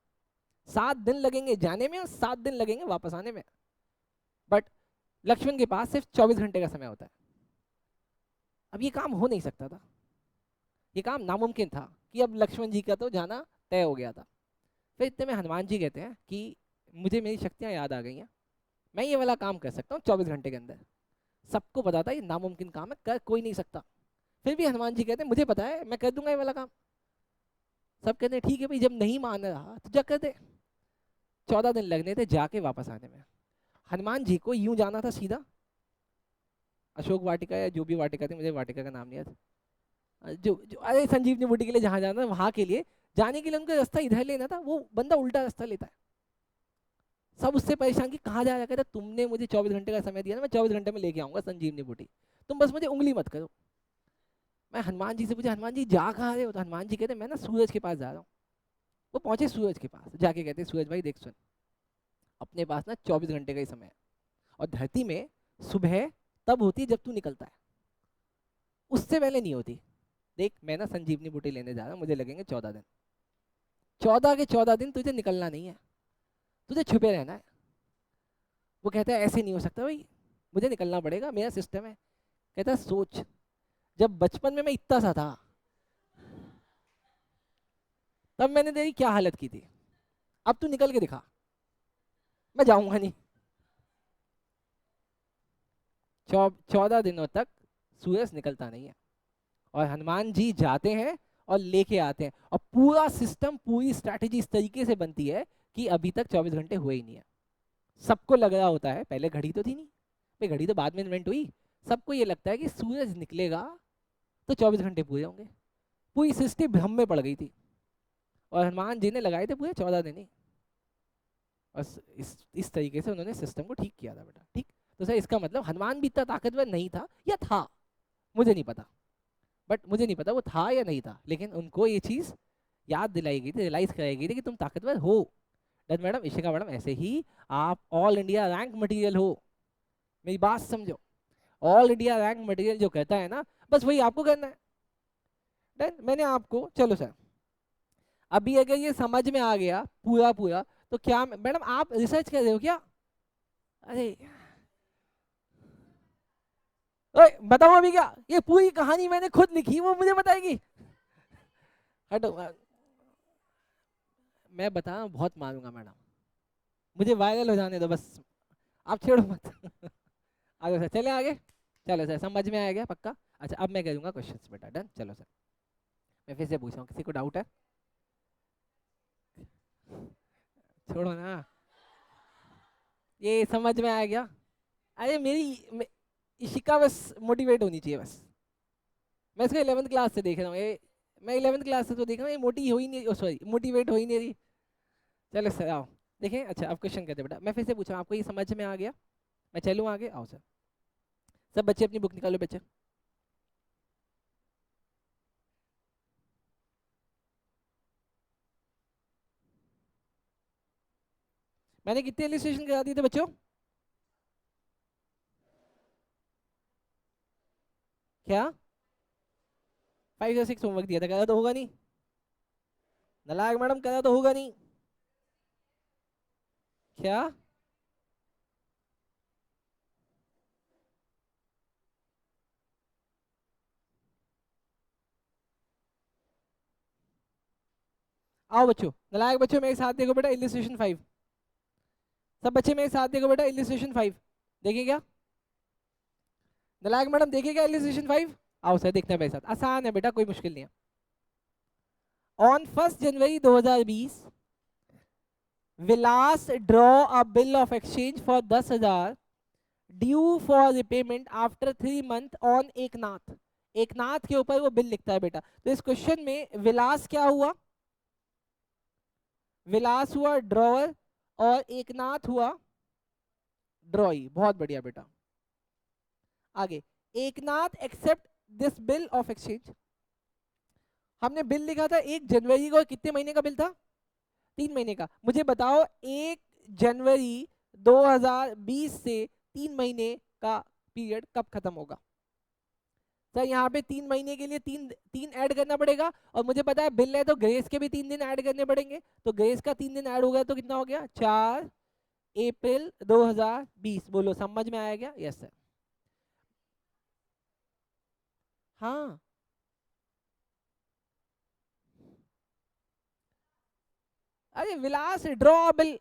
7 दिन लगेंगे जाने में और 7 दिन लगेंगे वापस आने में, बट लक्ष्मण के पास सिर्फ 24 घंटे का समय होता है। अब ये काम हो नहीं सकता था, ये काम नामुमकिन था कि अब लक्ष्मण जी का तो जाना तय हो गया था। फिर इतने में हनुमान जी कहते हैं कि मुझे मेरी शक्तियाँ याद आ गई हैं, मैं ये वाला काम कर सकता हूँ 24 घंटे के अंदर। सबको पता था ये नामुमकिन काम है, कर कोई नहीं सकता। फिर भी हनुमान जी कहते हैं मुझे पता है मैं कर दूंगा ये वाला काम। सब कहते हैं ठीक है भाई, जब नहीं मान रहा तो जा कर दे। 14 दिन लगने थे जाके वापस आने में। हनुमान जी को यूं जाना था सीधा अशोक वाटिका या जो भी वाटिका थी, मुझे वाटिका का नाम नहीं याद, जो अरे संजीवनी बूटी के लिए जहाँ जाना था वहाँ के लिए जाने के लिए उनको रास्ता इधर लेना था, वो बंदा उल्टा रास्ता लेता है। सब उससे परेशान कि कहाँ जा रहा, कहता तुमने मुझे 24 घंटे का समय दिया ना, मैं 24 घंटे में लेके आऊंगा संजीवनी बूटी, तुम बस मुझे उंगली मत करो। मैं हनुमान जी से पूछा हनुमान जी जा कहाँ रहे हो, तो हनुमान जी कहते मैं ना सूरज के पास जा रहा हूँ। वो पहुंचे सूरज के पास, जाके कहते सूरज भाई देख सुन, अपने पास ना 24 घंटे का ही समय है, और धरती में सुबह तब होती है जब तू निकलता है, उससे पहले नहीं होती। देख मैं ना संजीवनी बूटी लेने जा रहा हूँ, मुझे लगेंगे 14 दिन, 14 के 14 दिन तुझे निकलना नहीं है, तुझे छुपे रहना है। वो कहता है ऐसे नहीं हो सकता भाई, मुझे निकलना पड़ेगा, मेरा सिस्टम है। कहता है सोच, जब बचपन में मैं इतना सा था तब मैंने तेरी क्या हालत की थी, अब तू निकल के दिखा, मैं जाऊंगा नहीं। 14 दिनों तक सूरज निकलता नहीं है, और हनुमान जी जाते हैं और लेके आते हैं, और पूरा सिस्टम पूरी स्ट्रैटेजी इस तरीके से बनती है कि अभी तक 24 घंटे हुए ही नहीं है। सबको लग रहा होता है, पहले घड़ी तो थी नहीं भाई, घड़ी तो बाद में इन्वेंट हुई, सबको ये लगता है कि सूरज निकलेगा तो 24 घंटे पूरे होंगे। पूरी सृष्टि भ्रम में पड़ गई थी, और हनुमान जी ने लगाए थे पूरे 14 दिन ही। बस इस तरीके से उन्होंने सिस्टम को ठीक किया था बेटा, ठीक। तो सर इसका मतलब हनुमान भी इतना ताकतवर नहीं था, या था, मुझे नहीं पता, बट मुझे नहीं पता वो था या नहीं था, लेकिन उनको ये चीज़ याद दिलाई गई थी, रियलाइज कराई गई थी कि तुम ताकतवर हो। डन मैडम, इशिका मैडम, ऐसे ही आप ऑल इंडिया रैंक मटेरियल हो, मेरी बात समझो। ऑल इंडिया रैंक मटेरियल जो कहता है ना, बस वही आपको करना है। डन, मैंने आपको, चलो सर, अभी अगर ये समझ में आ गया पूरा पूरा, तो क्या मैडम आप रिसर्च कर रहे हो क्या? अरे ओए बताओ अभी क्या, ये पूरी कहानी मैंने खुद लिखी, वो मुझे बताएगी? हटो, मैं बता रहा हूँ, बहुत मारूंगा मैडम, मुझे वायरल हो जाने दो बस, आप छेड़ो मत। आगे सर, चले आगे। चलो सर, समझ में आ गया पक्का? अच्छा अब मैं करूँगा क्वेश्चंस बेटा, डन। चलो सर, मैं फिर से पूछ रहा हूँ, किसी को डाउट है? छोड़ो ना, ये समझ में आ गया? अरे इशिका बस मोटिवेट होनी चाहिए बस। मैं इसको 11th क्लास से देख रहा हूँ, ये मैं 11th क्लास से तो देख रहा हूँ, ये मोटी हो ही नहीं, सॉरी मोटिवेट हो ही नहीं रही। चलो सर आओ देखें। अच्छा अब क्वेश्चन करते बेटा, मैं फिर से पूछा, आपको ये समझ में आ गया? मैं चलूँ आगे? आओ सर, सब बच्चे अपनी बुक निकालो बच्चे। मैंने कितने इलिस्ट्रेशन करा दिए थे बच्चों? क्या 5 या 6 होमवर्क दिया था, करा तो होगा नहीं? नालायक मैडम, करा तो होगा नहीं? क्या आओ बच्चों, नालायक बच्चों मेरे साथ देखो बेटा, इलिस्ट्रेशन 5। सब बच्चे मेरे साथ देखो बेटा, इलिस्ट्रेशन 5 देखिए क्या? नालायक मैडम देखिए क्या इलिस्ट्रेशन 5? आओ सर देखते हैं मेरे साथ, आसान है बेटा, कोई मुश्किल नहीं है। On 1 January 2020 Vilas draw a bill of exchange for 10,000 due for repayment after 3 month on Eknath. Eknath के ऊपर वो बिल लिखता है बेटा। तो इस क्वेश्चन में विलास क्या हुआ? विलास हुआ ड्रॉअर और एकनाथ हुआ ड्रॉई। बहुत बढ़िया बेटा। आगे, Eknath accept this bill of exchange. हमने बिल लिखा था 1 जनवरी को, कितने महीने का बिल था? 3 महीने का। मुझे बताओ 1 जनवरी 2020 से 3 महीने का पीरियड कब खत्म होगा? सर यहाँ पे 3 महीने के लिए तीन तीन ऐड करना पड़ेगा, और मुझे पता है बिल है तो ग्रेस के भी 3 दिन ऐड करने पड़ेंगे। तो ग्रेस का 3 दिन ऐड हो गया तो कितना हो गया? 4 अप्रैल 2020। बोलो समझ में आया क्या? Yes sir. हाँ अरे विलास ड्रॉ बिल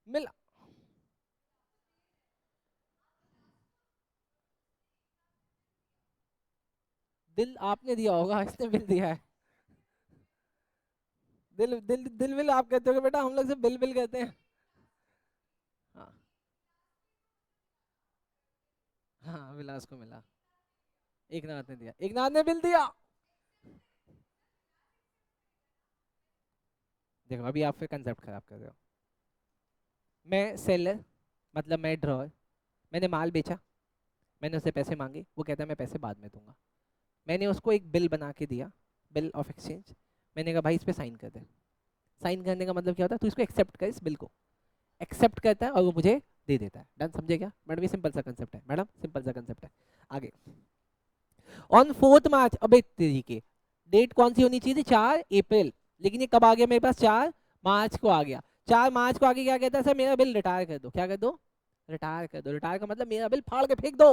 मिल, दिल आपने दिया होगा, इसने बिल दिया है। दिल दिल दिल बिल आप कहते हो बेटा, हम लोग से बिल बिल कहते हैं। हाँ हाँ, विलास को मिला, एक नाथ ने दिया, एक नाथ ने बिल दिया। देखो अभी आप फिर कंसेप्ट खराब कर रहे हो। मैं सेलर, मतलब मैं ड्रॉअर, मैंने माल बेचा, मैंने उससे पैसे मांगे, वो कहता है मैं पैसे बाद में दूंगा। मैंने उसको एक बिल बना के दिया, बिल ऑफ एक्सचेंज। मैंने कहा भाई इस पे साइन कर दे। साइन करने का मतलब क्या होता है? तू इसको एक्सेप्ट कर, इस बिल को एक्सेप्ट करता है और वो मुझे दे देता है। डन, समझे क्या मैडम? ये सिंपल सा कंसेप्ट है मैडम, सिंपल सा कंसेप्ट है। आगे, ऑन 4 मार्च, अबे तरीके, डेट कौन सी होनी चाहिए थी? 4 अप्रैल, लेकिन ये कब आ गया मेरे पास? 4 मार्च को आ गया। 4 मार्च को आगे क्या कहता है? सर मेरा बिल रिटायर कर दो। क्या कर दो? रिटायर कर दो। रिटायर का मतलब मेरा बिल फाड़ के फेंक दो।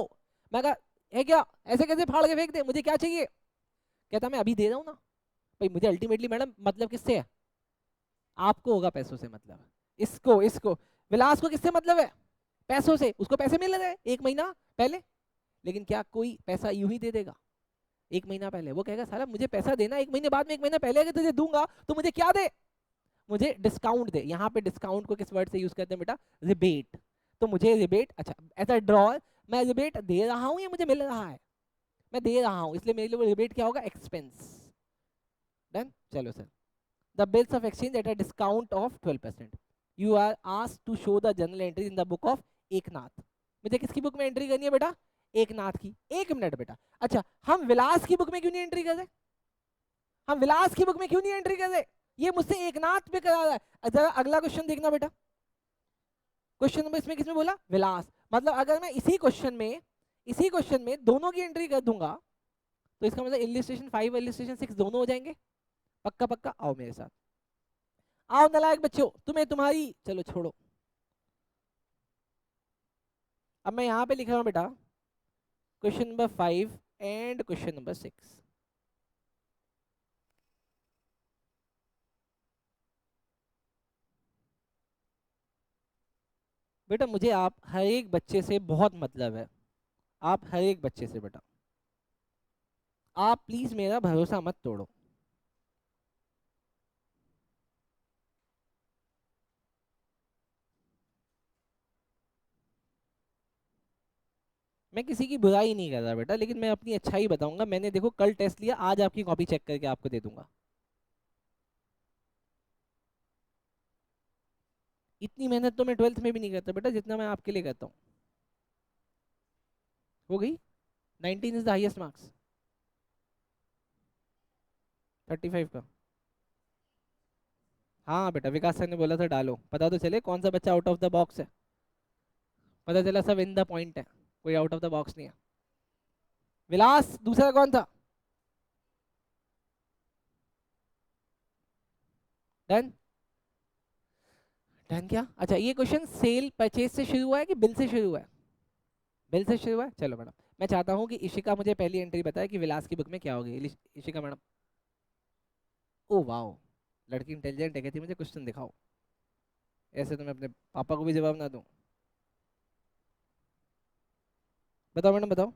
मैं कहा है क्या, ऐसे कैसे फाड़ के फेंक दे, मुझे क्या चाहिए? कहता मैं अभी दे रहा हूँ ना। भाई मुझे अल्टीमेटली मैडम मतलब किससे है? आपको होगा पैसों से मतलब, इसको इसको विलास को किससे मतलब है? पैसों से। उसको पैसे मिल रहे 1 महीना पहले, लेकिन क्या कोई पैसा यूं ही दे देगा? 1 महीना पहले वो कहेगा साला मुझे पैसा देना 1 महीने बाद में, 1 महीना पहले अगर तुझे दूंगा तो मुझे क्या दे? मुझे डिस्काउंट दे। यहाँ पे डिस्काउंट को किस वर्ड से यूज करते हैं बेटा? रिबेट। तो मुझे रिबेट, अच्छा एज अ ड्रॉअर मैं रिबेट दे रहा हूँ या मुझे मिल रहा है? मैं दे रहा हूँ, इसलिए मेरे लिए रिबेट क्या होगा? एक्सपेंस। डन, चलो sir. The bills of exchange at a discount of 12%। You are asked to show the journal entry in the book of Eknath. मुझे किसकी बुक में एंट्री करनी है बेटा? एकनाथ की। 1 मिनट बेटा, अच्छा हम विलास की बुक में क्यों नहीं एंट्री कर रहे? हम विलास की बुक में क्यों नहीं एंट्री कर रहे? ये मुझसे एकनाथ पे करा रहा है। जरा अगला क्वेश्चन देखना बेटा। क्वेश्चन नंबर इसमें किसमें बोला? विलास। मतलब अगर मैं इसी क्वेश्चन में दोनों की एंट्री कर दूंगा तो इसका मतलब इलिस्ट्रेशन 5 और इलिस्ट्रेशन 6 दोनों हो जाएंगे। पक्का पक्का, आओ मेरे साथ। आओ नालायक बच्चों, तुम्हें तुम्हारी, चलो छोड़ो। अब मैं यहाँ पे लिख रहा हूँ बेटा question number 5 and question number 6। बेटा मुझे आप हर एक बच्चे से बहुत मतलब है, आप हर एक बच्चे से बेटा, आप प्लीज मेरा भरोसा मत तोड़ो। मैं किसी की बुराई नहीं कर रहा बेटा, लेकिन मैं अपनी अच्छाई बताऊंगा। मैंने देखो कल टेस्ट लिया, आज आपकी कॉपी चेक करके आपको दे दूंगा। इतनी मेहनत तो मैं 12th में भी नहीं करता बेटा जितना मैं आपके लिए करता हूँ। हो गई? 19 इज द हाईएस्ट मार्क्स। 35 का हाँ बेटा, विकास सर ने बोला था डालो, पता तो चले कौन सा बच्चा आउट ऑफ द बॉक्स है। पता चला सब इन द पॉइंट है, कोई आउट ऑफ द बॉक्स नहीं है। विलास, दूसरा कौन था? डन। डन क्या? अच्छा, ये क्वेश्चन सेल परचेज से शुरू हुआ है कि बिल से शुरू हुआ है? बिल से शुरू हुआ है। चलो मैडम, मैं चाहता हूँ कि इशिका मुझे पहली एंट्री बताए कि विलास की बुक में क्या होगी। इशिका मैडम। ओ वाओ, लड़की इंटेलिजेंट है, कहती मुझे क्वेश्चन दिखाओ। ऐसे तो मैं अपने पापा को भी जवाब ना दूं। बताओ मैडम, बताओ।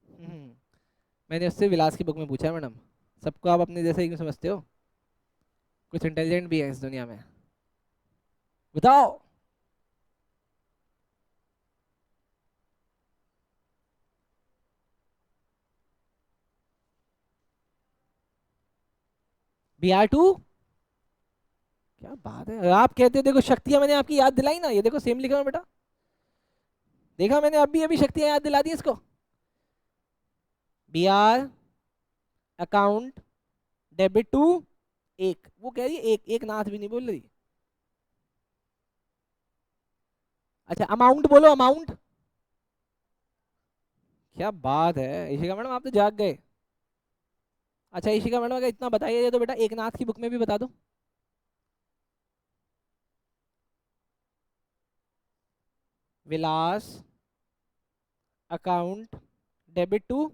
हम्म, मैंने उससे विलास की बुक में पूछा है मैडम। सबको आप अपने जैसे ही क्यों समझते हो? कुछ इंटेलिजेंट भी है इस दुनिया में। बताओ। BR2। क्या बात है, आप कहते हो देखो शक्तियां मैंने आपकी याद दिलाई ना, ये देखो सेम लिखा है बेटा। देखा मैंने अभी अभी शक्तियां याद दिला दी इसको। BR account debit to. एक वो कह रही है, एक एक नाथ भी नहीं बोल रही। अच्छा, अमाउंट बोलो, अमाउंट। क्या बात है इशिका मैडम, आप तो जाग गए। अच्छा इशिका मैडम, अगर इतना बताइए तो बेटा एक नाथ की बुक में भी बता दो। विलास अकाउंट डेबिट टू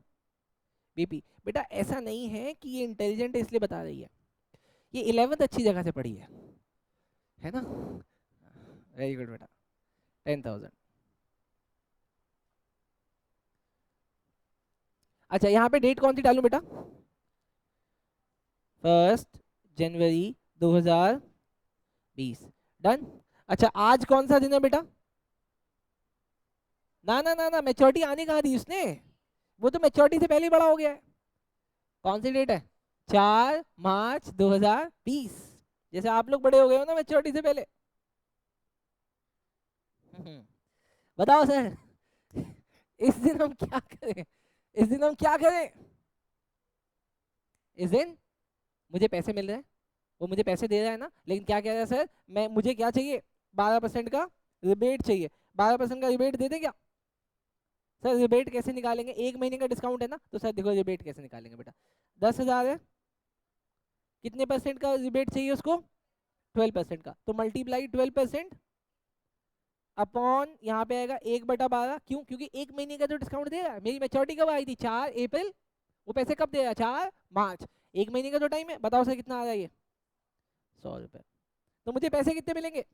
BP। बेटा ऐसा नहीं है कि ये इंटेलिजेंट है इसलिए बता रही है, ये 11th अच्छी जगह से पढ़ी है ना? वेरी गुड बेटा। 10,000। अच्छा, यहाँ पे डेट कौन सी डालूं बेटा? 1 जनवरी 2020। डन। अच्छा, आज कौन सा दिन है बेटा? ना ना ना ना, मेच्योरिटी आने कहाँ दी उसने? वो तो मेच्योरिटी से पहले ही बड़ा हो गया है। कौन सी डेट है? 4 मार्च 2020। जैसे आप लोग बड़े हो गए हो ना मेच्योरिटी से पहले। हम्म, बताओ सर, इस दिन हम क्या करें? इस दिन हम क्या करें? इस दिन मुझे पैसे मिल रहे हैं, वो मुझे पैसे दे रहा है ना, लेकिन क्या कह रहा है सर, मैं मुझे क्या चाहिए? 12% का रिबेट चाहिए। 12% का रिबेट दे दे क्या? सर रिबेट कैसे निकालेंगे, एक महीने का डिस्काउंट है ना, तो सर देखो रिबेट कैसे निकालेंगे बेटा। 10,000 है, कितने परसेंट का रिबेट चाहिए उसको? 12% का, तो मल्टीप्लाई 12% अपॉन यहाँ पे आएगा 1/12। क्यों? क्योंकि एक महीने का जो डिस्काउंट दे रहा है, मेरी मेच्योरिटी कब आई थी? 4 अप्रैल। वो पैसे कब दे रहा है? 4 मार्च। एक महीने का जो टाइम है, बताओ सर कितना आ रहा है ये? 100 रुपये। तो मुझे पैसे कितने मिलेंगे?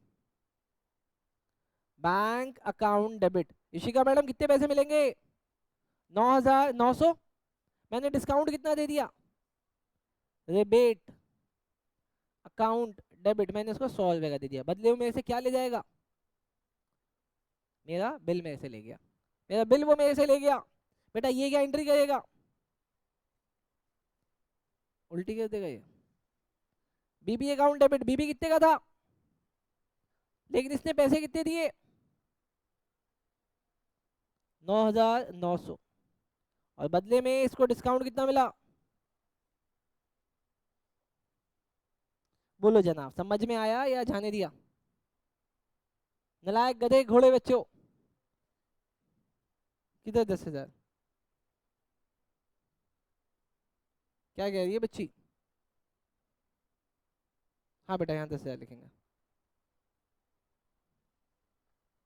Bank account debit. Ishika madam कितने पैसे मिलेंगे? 9,900। मैंने डिस्काउंट कितना दे दिया? रिबेट अकाउंट डेबिट, मैंने उसको 100 रुपये का दे दिया, बदले में मेरे से क्या ले जाएगा? मेरा बिल मेरे से ले गया। मेरा बिल वो मेरे से ले गया। बेटा ये क्या एंट्री करेगा? उल्टी कर देगा ये। बीबी अकाउंट डेबिट, बीबी कितने का था, लेकिन इसने पैसे कितने दिए? 9,900। और बदले में इसको डिस्काउंट कितना मिला? बोलो जनाब, समझ में आया या जाने दिया? नलायक गधे घोड़े बच्चों। किधर 10,000? क्या कह रही है बच्ची? हाँ बेटा, यहाँ 10,000 लिखेंगे।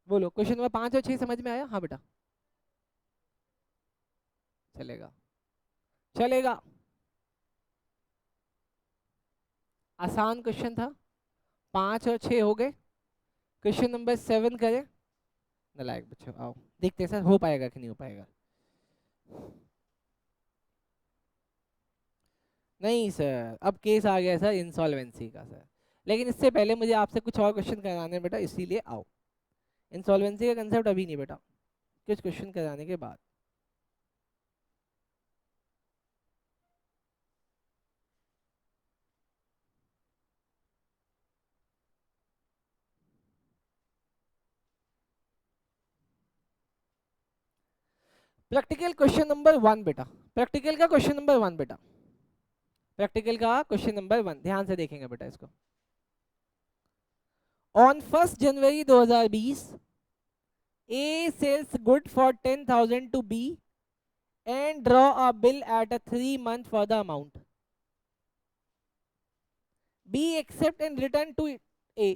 बोलो, क्वेश्चन नंबर 5 और 6 समझ में आया? हाँ बेटा। चलेगा, चलेगा। आसान क्वेश्चन था। 5 और 6 हो गए। क्वेश्चन नंबर 7 करें। नलायक बच्चों आओ, देखते हैं सर हो पाएगा कि नहीं हो पाएगा। नहीं सर, अब केस आ गया सर इंसॉल्वेंसी का सर। लेकिन इससे पहले मुझे आपसे कुछ और क्वेश्चन कराने हैं बेटा, इसीलिए आओ। इंसॉल्वेंसी का कंसेप्ट अभी नहीं बेटा, कुछ क्वेश्चन कराने के बाद। प्रैक्टिकल क्वेश्चन नंबर 1 बेटा। प्रैक्टिकल का क्वेश्चन नंबर 1 बेटा। प्रैक्टिकल का क्वेश्चन नंबर 1 ध्यान से देखेंगे बेटा इसको। On 1 January 2020 A sells good for 10,000 to B and draw a bill at a 3 month for the amount. B accept and return to A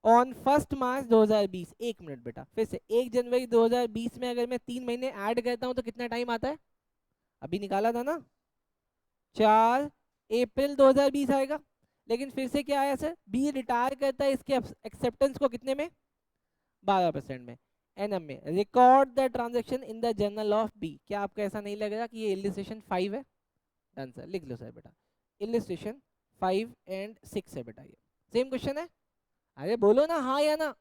on 1 March 2020। 1 minute बेटा, फिर से 1 जनवरी 2020 में अगर मैं 3 महीने ऐड करता हूं तो कितना टाइम आता है? अभी निकाला था ना, 4 अप्रैल 2020 आएगा। लेकिन फिर से क्या आया सर, बी रिटायर करता है इसके एक्सेप्टेंस को कितने में? 12% में। एनएम में record the transaction in the journal of B. क्या आपको ऐसा नहीं लग रहा कि ये इलिस्ट्रेशन 5 है? डन सर, लिख लो सर बेटा, इलिस्ट्रेशन 5 एंड 6 है बेटा। ये सेम क्वेश्चन है? अरे बोलो ना हाँ या ना।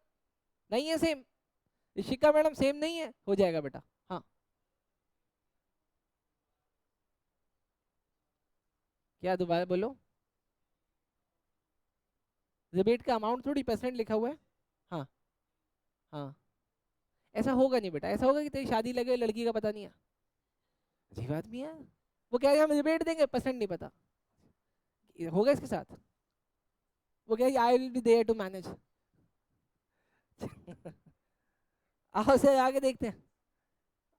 नहीं है सेम? ऋषिका मैडम सेम नहीं है? हो जाएगा बेटा। हाँ क्या, दोबारा बोलो। रिबेट का अमाउंट थोड़ी परसेंट लिखा हुआ है। हाँ हाँ, ऐसा होगा नहीं बेटा। ऐसा होगा कि तेरी शादी लगे लड़की का पता नहीं है? अजीब आदमी है वो। कह रहे हम रिबेट देंगे, परसेंट नहीं पता। होगा इसके साथ? वो कह रही I will be there to manage. आओ सर आगे देखते हैं।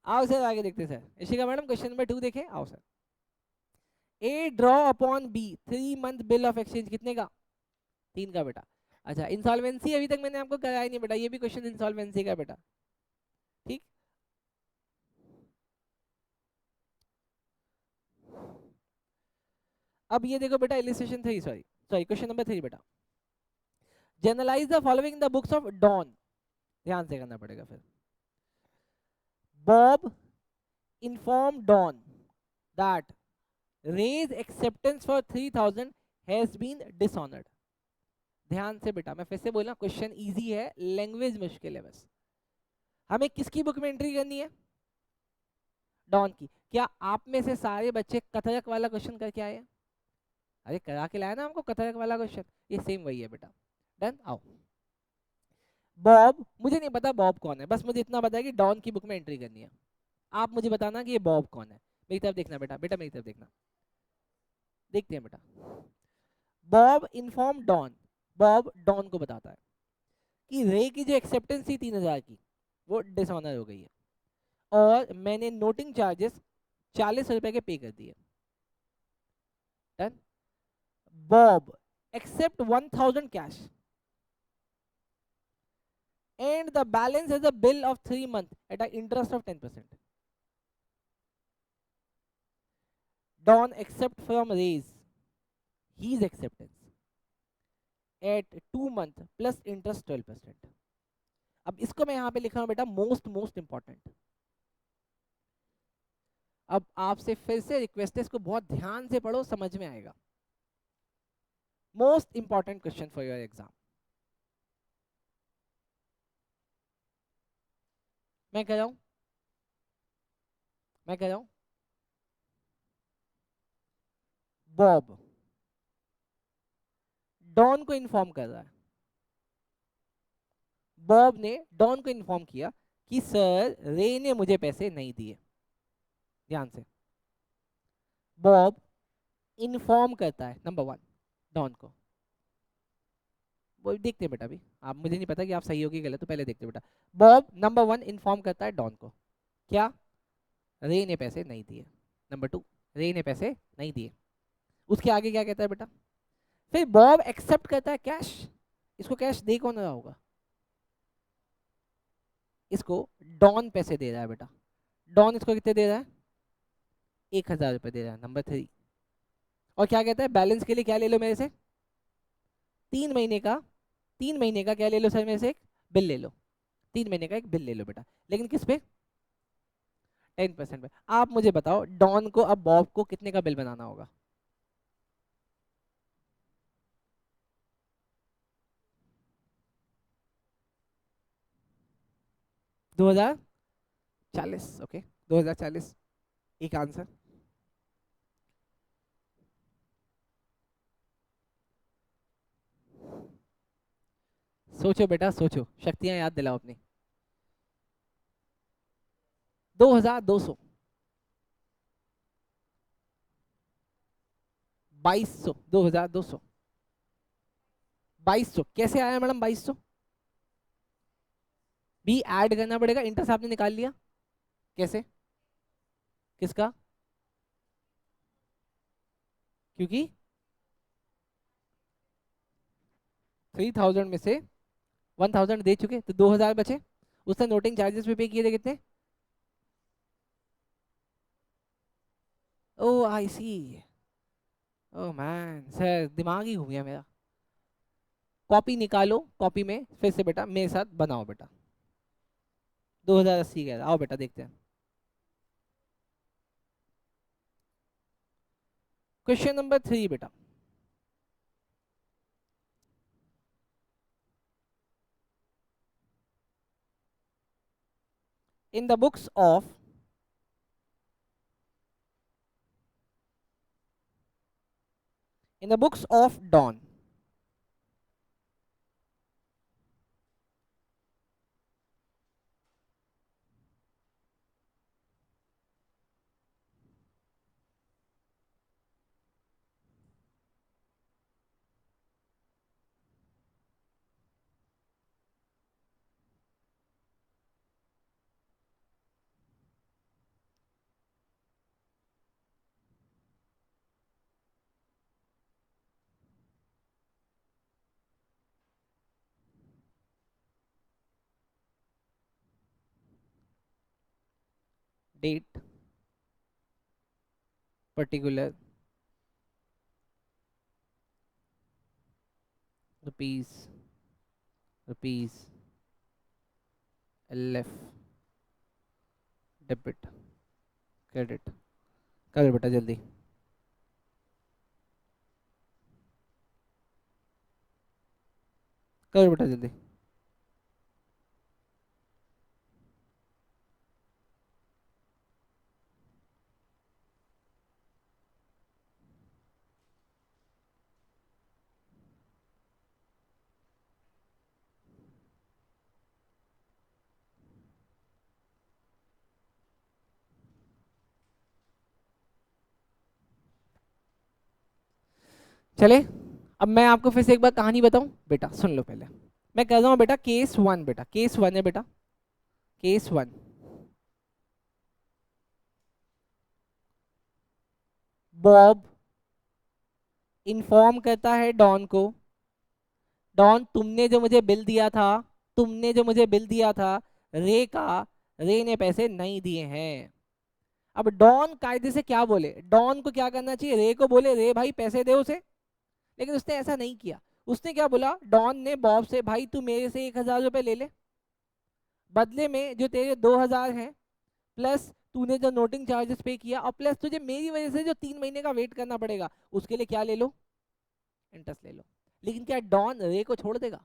आओ सर आगे देखते हैं sir. Rishika madam question number 2 देखें। आओ sir. A draw upon B 3 month bill of exchange, कितने का? 3 का बेटा। अच्छा, इंसॉल्वेंसी अभी तक मैंने आपको कराया नहीं बेटा, ये भी क्वेश्चन इंसॉल्वेंसी का बेटा। ठीक, अब ये देखो बेटा, illustration 3, sorry sorry, question number 3 बेटा। Journalise the following in the books of Don. ध्यान से करना पड़ेगा फिर। Bob inform Don that Ray's acceptance for 3,000 has been dishonoured. ध्यान से बेटा, मैं फिर से बोला, क्वेश्चन इजी है, लैंग्वेज मुश्किल है बस। हमें किसकी बुक में एंट्री करनी है? डॉन की। क्या आप में से सारे बच्चे कथक वाला क्वेश्चन करके आए हैं? अरे करा के लाया ना हमको कथक वाला क्वेश्चन, ये सेम वही है बेटा। डन। आओ, बॉब, मुझे नहीं पता बॉब कौन है, बस मुझे इतना पता है कि डॉन की बुक में एंट्री करनी है। आप मुझे बताना कि ये बॉब कौन है। मेरी तरफ देखना बेटा, बेटा मेरी तरफ देखना। देखते हैं बेटा। Bob inform Don, Bob Don को बताता है कि रे की जो एक्सेप्टेंस थी 3,000 की, वो डिसऑनर हो गई है और मैंने नोटिंग चार्जेस 40 रुपए के पे कर दिए। Done. Bob accept 1,000 cash and the balance is a bill of 3 months at an interest of 10%. Don accept from raise his acceptance at 2 month plus interest 12%. अब इसको मैं यहाँ पे लिखा हूँ बेटा मोस्ट इंपॉर्टेंट। अब आपसे फिर से रिक्वेस्ट है, इसको बहुत ध्यान से पढ़ो, समझ में आएगा। Most important question for your exam. मैं कह रहा हूँ, मैं कह रहा हूँ, बॉब डॉन को इन्फॉर्म कर रहा है। बॉब ने डॉन को इन्फॉर्म किया कि सर रे ने मुझे पैसे नहीं दिए। ध्यान से, बॉब इन्फॉर्म करता है नंबर 1 डॉन को। वो देखते हैं बेटा, अभी आप, मुझे नहीं पता कि आप सही हो कि गलत, तो पहले देखते हैं बेटा। बॉब नंबर 1 इन्फॉर्म करता है डॉन को, क्या? रे ने पैसे नहीं दिए। नंबर 2, रे ने पैसे नहीं दिए। उसके आगे क्या कहता है बेटा? फिर बॉब एक्सेप्ट करता है कैश। इसको कैश दे कौन रहा होगा? इसको डॉन पैसे दे रहा है बेटा। डॉन इसको कितने दे रहा है? 1,000 रुपये दे रहा है। नंबर 3, और क्या कहता है? बैलेंस के लिए क्या ले लो मेरे से? 3 महीने का, 3 महीने का क्या ले लो सर मेरे से? एक बिल ले लो। 3 महीने का एक बिल ले लो बेटा, लेकिन किस पे? 10% पे। आप मुझे बताओ डॉन को अब बॉब को कितने का बिल बनाना होगा? 2040। ओके, 2040 एक आंसर। सोचो बेटा सोचो, शक्तियां याद दिलाओ अपनी। 2,200। 2200, 2200, 2200 कैसे आया मैडम 2200? भी ऐड करना पड़ेगा, इंटरेस्ट आपने निकाल लिया, कैसे, किसका? क्योंकि 3000 में से 1000 दे चुके तो 2000 बचे, उससे नोटिंग चार्जेस भी पे किए थे कितने? ओ आई सी, ओ मैन सर दिमाग ही घूम गया मेरा। कॉपी निकालो, कॉपी में फिर से बेटा मेरे साथ बनाओ बेटा, 2080 का आओ बेटा देखते हैं। क्वेश्चन नंबर 3 बेटा, in the books of Don, date, particular, rupees, rupees, L F, debit, credit, करो बेटा जल्दी। करो बेटा जल्दी। चले, अब मैं आपको फिर से एक बार कहानी बताऊं बेटा, सुन लो पहले। मैं कह रहा हूं बेटा केस 1, बेटा केस 1 है बेटा, केस 1। बॉब इन्फॉर्म करता है डॉन को, डॉन तुमने जो मुझे बिल दिया था, तुमने जो मुझे बिल दिया था रे का, रे ने पैसे नहीं दिए हैं। अब डॉन कायदे से क्या बोले, डॉन को क्या करना चाहिए, रे को बोले रे भाई पैसे दे उसे, लेकिन उसने ऐसा नहीं किया। उसने क्या बोला, डॉन ने बॉब से भाई तू मेरे से 1000 रुपये ले ले, बदले में जो तेरे 2000 हैं, प्लस तूने जो नोटिंग चार्जेस पे किया, और प्लस तुझे मेरी वजह से जो 3 महीने का वेट करना पड़ेगा, उसके लिए क्या ले लो, इंटरेस्ट ले लो। लेकिन क्या डॉन रे को छोड़ देगा?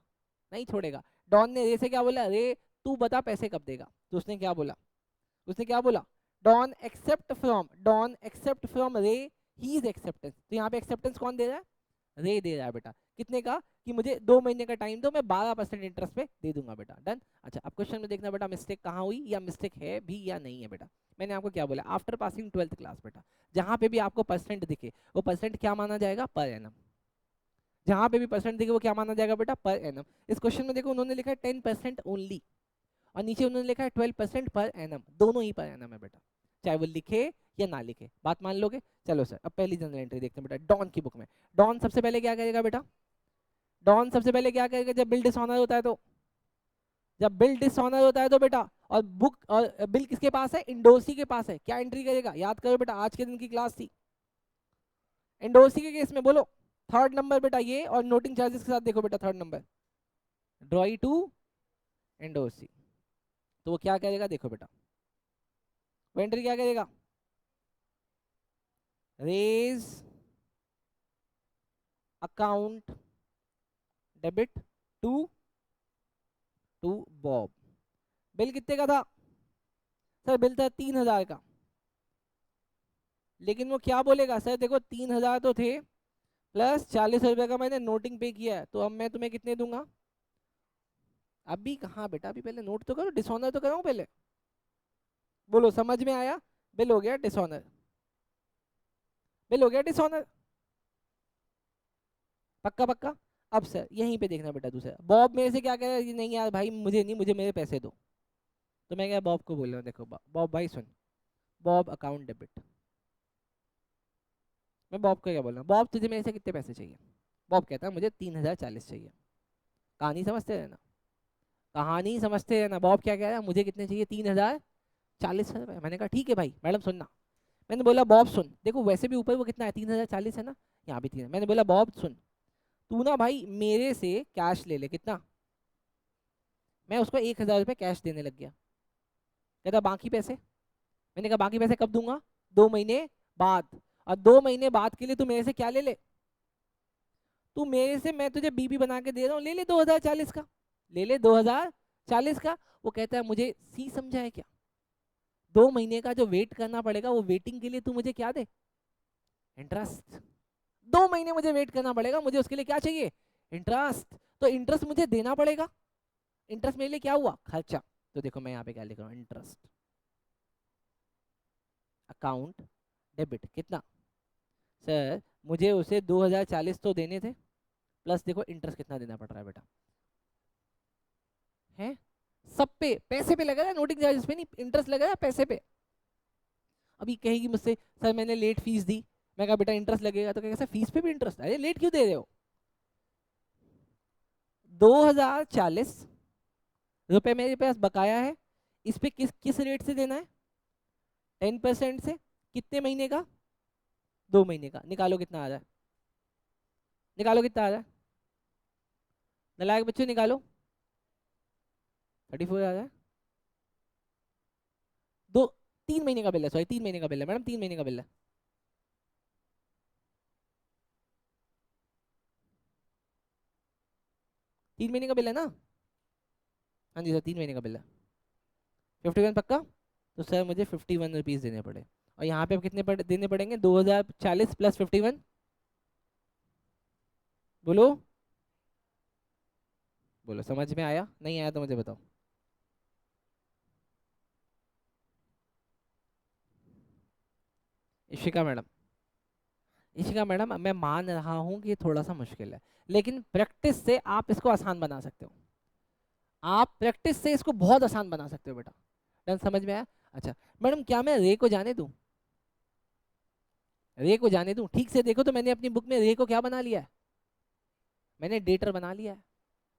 नहीं छोड़ेगा। डॉन ने रे से क्या बोला, रे तू बता पैसे कब देगा, तो उसने क्या बोला, उसने क्या बोला, डॉन एक्सेप्ट फ्रॉम रे हीज एक्सेप्टेंस। तो यहाँ पे एक्सेप्टेंस कौन दे रहा है, रे दे रहा है बेटा। कितने का, कि मुझे 2 महीने का टाइम दो, मैं 12% इंटरेस्ट पे दे दूंगा बेटा, डन। अच्छा अब क्वेश्चन में देखना बेटा मिस्टेक कहाँ हुई, या मिस्टेक है भी या नहीं है बेटा। मैंने आपको क्या बोला, आफ्टर पासिंग 12th क्लास बेटा, जहां पे भी आपको परसेंट दिखे वो परसेंट क्या माना जाएगा, पर एनम। जहां पे भी परसेंट दिखे वो क्या माना जाएगा बेटा, पर एनम। इस क्वेश्चन में देखो उन्होंने लिखा है 10% ओनली, और नीचे उन्होंने लिखा है 12% पर एनम, दोनों ही पर एनम है बेटा, चाहे वो लिखे या ना लिखे, बात मान लोगे। चलो सर अब पहली जनरल एंट्री देखते हैं बेटा, डॉन की बुक में। डॉन सबसे पहले क्या करेगा बेटा, डॉन सबसे पहले क्या करेगा, जब बिल डिसऑनर होता है तो, जब बिल डिसऑनर होता है तो बेटा, और बुक और बिल किसके पास है, इंडोसी के पास है, क्या एंट्री करेगा, याद करो बेटा आज के दिन की क्लास थी। इंडोसी के केस में बोलो, थर्ड नंबर बेटा ये, और नोटिंग चार्जेस के साथ देखो बेटा थर्ड नंबर, ड्रॉई टू इंडोसी। तो वो क्या करेगा देखो बेटा, वो एंट्री क्या करेगा, Ray's account debit to to Bob. Bill कितने का था सर, बिल था 3000 का, लेकिन वो क्या बोलेगा, सर देखो 3000 तो थे, प्लस 40 रुपए का मैंने नोटिंग पे किया है, तो अब मैं तुम्हें कितने दूंगा। अभी कहाँ बेटा, अभी पहले नोट तो करो, डिसऑनर तो कराऊं पहले, बोलो समझ में आया। बिल हो गया डिसऑनर, बिल हो गया डिसऑनर। पक्का पक्का। अब सर यहीं पे देखना बेटा, दूसरा बॉब मेरे से क्या कह रहा है कि नहीं यार भाई मुझे नहीं, मुझे मेरे पैसे दो। तो मैं क्या बॉब को बोल रहा हूँ, देखो बॉब भाई सुन, बॉब अकाउंट डेबिट। मैं बॉब को क्या बोल रहा हूँ, बॉब तुझे मेरे से कितने पैसे चाहिए। बॉब कहता है मुझे 3040 चाहिए। कहानी समझते रहना, कहानी समझते रहना। बॉब क्या कह रहा है, मुझे कितने चाहिए, 3040 रुपये। मैंने कहा ठीक है भाई, मैडम सुनना। मैंने बोला बॉब सुन, देखो वैसे भी ऊपर वो कितना है, 3040 है ना, यहाँ भी 3। मैंने बोला बॉब सुन, तू ना भाई मेरे से कैश ले ले। कितना? मैं उसको 1000 रुपये कैश देने लग गया। कहता बाकी पैसे। मैंने कहा बाकी पैसे कब दूंगा, 2 महीने बाद। और 2 महीने बाद के लिए तू मेरे से क्या ले ले, तू मेरे से, मैं तुझे बीबी बना के दे रहा हूँ, ले ले 2040 का, ले ले 2040 का। वो कहता है मुझे सी समझा है क्या, 2 महीने का जो वेट करना पड़ेगा, वो वेटिंग के लिए तू मुझे क्या दे, इंटरेस्ट। 2 महीने मुझे वेट करना पड़ेगा, मुझे उसके लिए क्या चाहिए, इंटरेस्ट। तो इंटरेस्ट मुझे देना पड़ेगा। इंटरेस्ट मेरे लिए क्या हुआ, खर्चा। तो देखो मैं यहाँ पे क्या लिख रहा हूँ, इंटरेस्ट अकाउंट डेबिट। कितना सर, मुझे उसे 2040 तो देने थे, प्लस देखो इंटरेस्ट कितना देना पड़ रहा है बेटा, है सब पे, पैसे पे लगा है, नोटिंग चार्जेस पे नहीं, इंटरेस्ट लगा है पैसे पे। अभी कहेगी मुझसे सर मैंने लेट फीस दी। मैं कहा बेटा इंटरेस्ट लगेगा। तो कहेगा सर फीस पे भी इंटरेस्ट, अरे लेट क्यों दे रहे हो। 2040 रुपये मेरे पास बकाया है, इस पे किस किस रेट से देना है, 10% से। कितने महीने का, 2 महीने का। निकालो कितना आ रहा है, निकालो कितना आ रहा है, नालायक बच्चों निकालो, 34 आ रहा है। दो 3 महीने का बिल है, सॉरी 3 महीने का बिल है मैडम, 3 महीने का बिल है। 3 महीने का बिल है ना, हाँ जी सर 3 महीने का बिल है। 51 पक्का। तो सर मुझे 51 रुपीज़ देने पड़े। और यहाँ पे अब कितने देने पड़ेंगे, 2040 प्लस 51। बोलो बोलो, समझ में आया, नहीं आया तो मुझे बताओ। इशिका मैडम, इशिका मैडम मैं मान रहा हूँ कि ये थोड़ा सा मुश्किल है, लेकिन प्रैक्टिस से आप इसको आसान बना सकते हो। आप प्रैक्टिस से इसको बहुत आसान बना सकते हो बेटा। डन, समझ में आया। अच्छा मैडम क्या मैं रे को जाने दूं, रे को जाने दूं, ठीक से देखो तो मैंने अपनी बुक में रे को क्या बना लिया है, मैंने डेटर बना लिया है।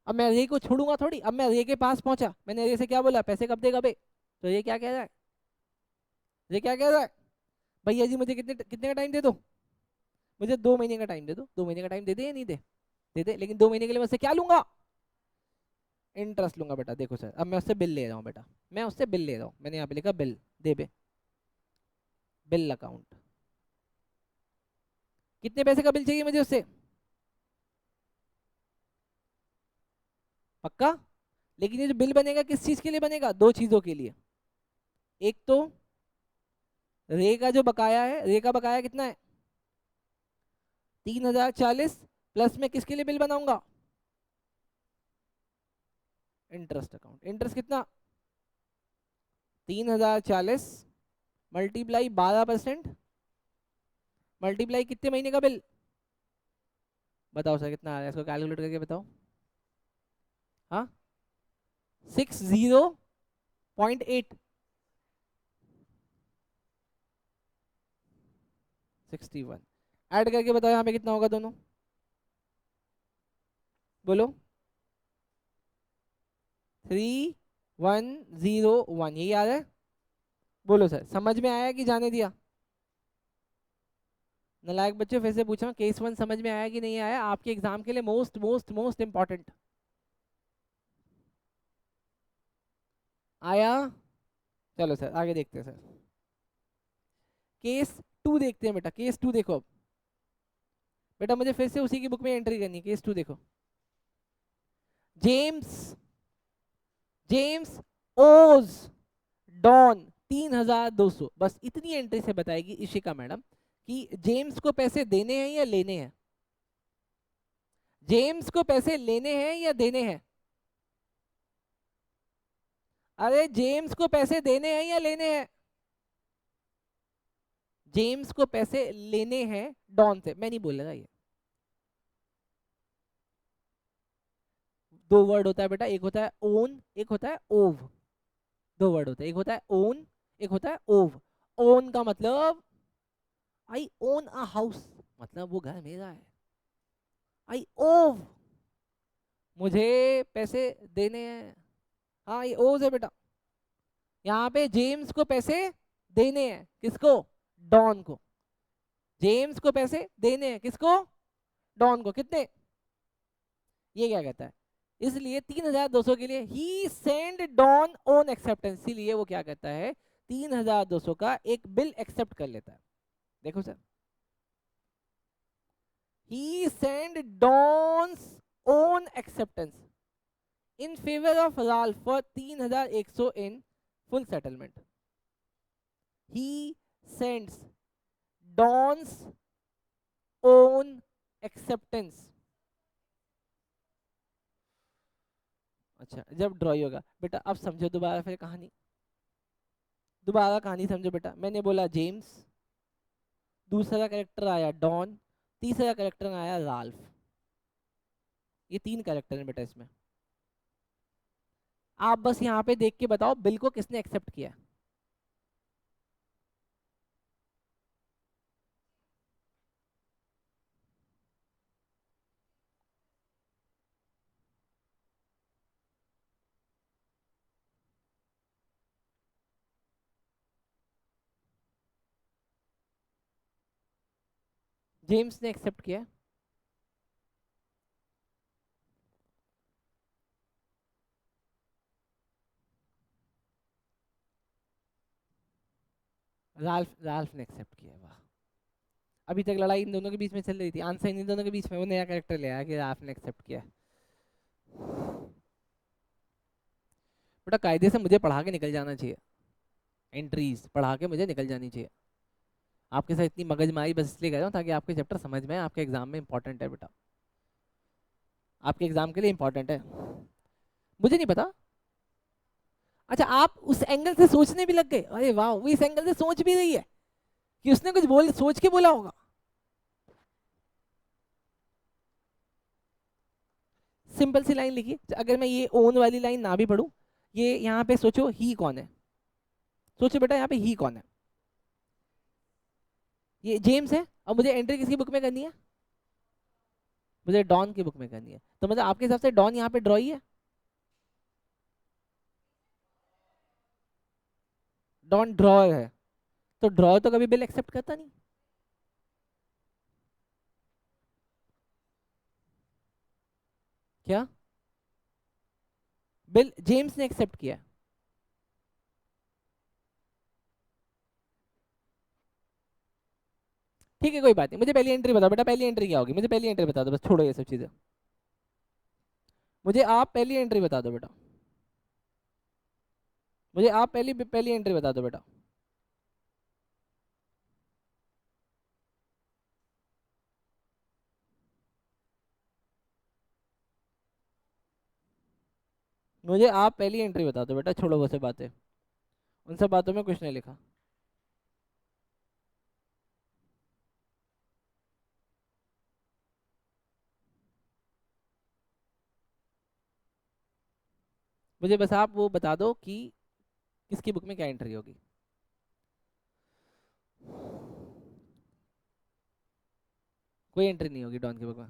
अब मैं रे को छोड़ूंगा थोड़ी, अब मैं रे के पास पहुंचा, मैंने रे से क्या बोला, पैसे कब देगा बे। तो ये क्या कह रहा है, ये क्या कह रहा है, भैया जी मुझे कितने कितने का टाइम दे दो, मुझे 2 महीने का टाइम दे दो। 2 महीने का टाइम दे दे या नहीं दे, दे दे, लेकिन 2 महीने के लिए मैं उससे क्या लूंगा, इंटरेस्ट लूंगा बेटा। देखो सर अब मैं उससे बिल ले रहा हूँ बेटा, मैं उससे बिल ले रहा हूँ, मैंने यहाँ पे लिखा बिल, दे बे, बिल अकाउंट। कितने पैसे का बिल चाहिए मुझे उससे, पक्का। लेकिन ये जो बिल बनेगा किस चीज के लिए बनेगा, दो चीजों के लिए। एक तो रे का जो बकाया है, रे का बकाया कितना है, 3040, प्लस में किसके लिए बिल बनाऊंगा, इंटरेस्ट अकाउंट। इंटरेस्ट कितना, 3040 मल्टीप्लाई 12%, मल्टीप्लाई कितने महीने का बिल, बताओ सर कितना आ रहा है, इसको कैलकुलेट करके बताओ। हाँ 60.8, 61। ऐड करके बताओ यहाँ पे कितना होगा दोनों, बोलो। 3101, यही आ रहा है। बोलो सर समझ में आया कि जाने दिया। नालायक बच्चों फिर से पूछ रहा हूँ, केस 1 समझ में आया कि नहीं आया, आपके एग्जाम के लिए मोस्ट मोस्ट मोस्ट इंपॉर्टेंट। आया, चलो सर आगे देखते हैं सर। केस 2 देखते हैं बेटा, केस 2 देखो अब। बेटा मुझे फिर से उसी की बुक में एंट्री करनी है, केस 2 देखो। जेम्स, जेम्स ओज डॉन 3200, बस इतनी एंट्री से बताएगी इशिका मैडम कि जेम्स को पैसे देने हैं या लेने हैं, जेम्स को पैसे लेने हैं या देने हैं। अरे जेम्स को पैसे देने हैं या लेने हैं, जेम्स को पैसे लेने हैं डॉन से, मैं नहीं बोल रहा ये, दो वर्ड होता है बेटा, एक होता है ओन, एक होता है ओव। दो वर्ड होते हैं, एक होता है ओन, एक होता है ओव। ओन का मतलब आई ओन अ हाउस, मतलब वो घर मेरा है। आई ओव, मुझे पैसे देने हैं। हाँ ये ओव है बेटा। यहाँ पे जेम्स को पैसे देने हैं, किसको? डॉन को। जेम्स को पैसे देने हैं, किसको? डॉन को। कितने? ये क्या कहता है? इसलिए 3,200 के लिए ही सेंड डॉन ऑन एक्सेप्टेंस, इसीलिए वो क्या कहता है, 3,200 का एक बिल एक्सेप्ट कर लेता है। देखो sir, he sent Don's own acceptance in favor of Ralph for 3,100 in full settlement. He sends Don's own acceptance. अच्छा, जब ड्रॉई होगा बेटा, अब समझो दोबारा फिर कहानी, दोबारा कहानी समझो बेटा। मैंने बोला जेम्स, दूसरा कैरेक्टर आया डॉन, तीसरा कैरेक्टर आया राल्फ। ये तीन कैरेक्टर हैं बेटा इसमें। आप बस यहाँ पे देख के बताओ बिल को किसने एक्सेप्ट किया। जेम्स ने एक्सेप्ट किया। राल्फ, राल्फ ने एक्सेप्ट किया। वाह, अभी तक लड़ाई इन दोनों के बीच में चल रही थी, आंसर इन दोनों के बीच में, वो नया कैरेक्टर ले आया कि राल्फ ने एक्सेप्ट किया। बेटा कायदे से मुझे पढ़ा के निकल जाना चाहिए, एंट्रीज पढ़ा के मुझे निकल जानी चाहिए। आपके साथ इतनी मगजमारी बस इसलिए कर रहा हूँ ताकि आपके चैप्टर समझ में आए, आपके एग्जाम में इंपॉर्टेंट है बेटा, आपके एग्जाम के लिए इंपॉर्टेंट है। मुझे नहीं पता। अच्छा, आप उस एंगल से सोचने भी लग गए, अरे वाह, वो इस एंगल से सोच भी रही है कि उसने कुछ बोल सोच के बोला होगा। सिंपल सी लाइन लिखी, अगर मैं ये ओन वाली लाइन ना भी पढ़ूं, ये यहाँ पे सोचो ही कौन है, सोचो बेटा यहाँ पे ही कौन है। ये जेम्स है, और मुझे एंट्री किसकी बुक में करनी है? मुझे डॉन की बुक में करनी है। तो मतलब आपके हिसाब से डॉन यहाँ पे ड्रॉ ही है? डॉन ड्रॉअर है, तो ड्रॉअर तो कभी बिल एक्सेप्ट करता नहीं। क्या? बिल जेम्स ने एक्सेप्ट किया। ठीक है कोई बात नहीं, मुझे पहली एंट्री बताओ बेटा, पहली एंट्री क्या होगी, मुझे पहली एंट्री बता दो बस, छोड़ो ये सब चीजें। मुझे आप पहली एंट्री बता दो बेटा, मुझे आप पहली पहली एंट्री बता दो बेटा। मुझे आप पहली एंट्री बता दो बेटा, छोड़ो वो सब बातें, उन सब बातों में कुछ नहीं लिखा। मुझे बस आप वो बता दो कि किसकी बुक में क्या एंट्री होगी। कोई एंट्री नहीं होगी डॉन की बुक में।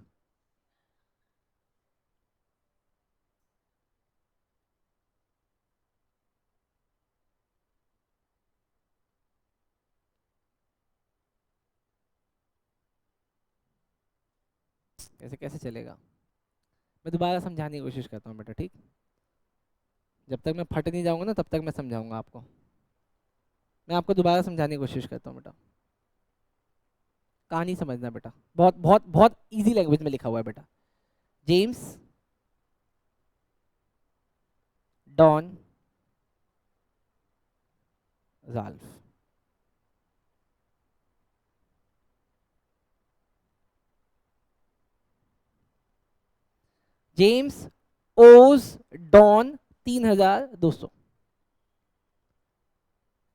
ऐसे कैसे चलेगा? मैं दोबारा समझाने की कोशिश करता हूँ बेटा, ठीक? जब तक मैं फट नहीं जाऊंगा ना तब तक मैं समझाऊंगा आपको। मैं आपको दोबारा समझाने की कोशिश करता हूँ बेटा, कहानी समझना बेटा, बहुत बहुत बहुत इजी लैंग्वेज में लिखा हुआ है बेटा। James, Don, Ralph. James owes Don 3,200।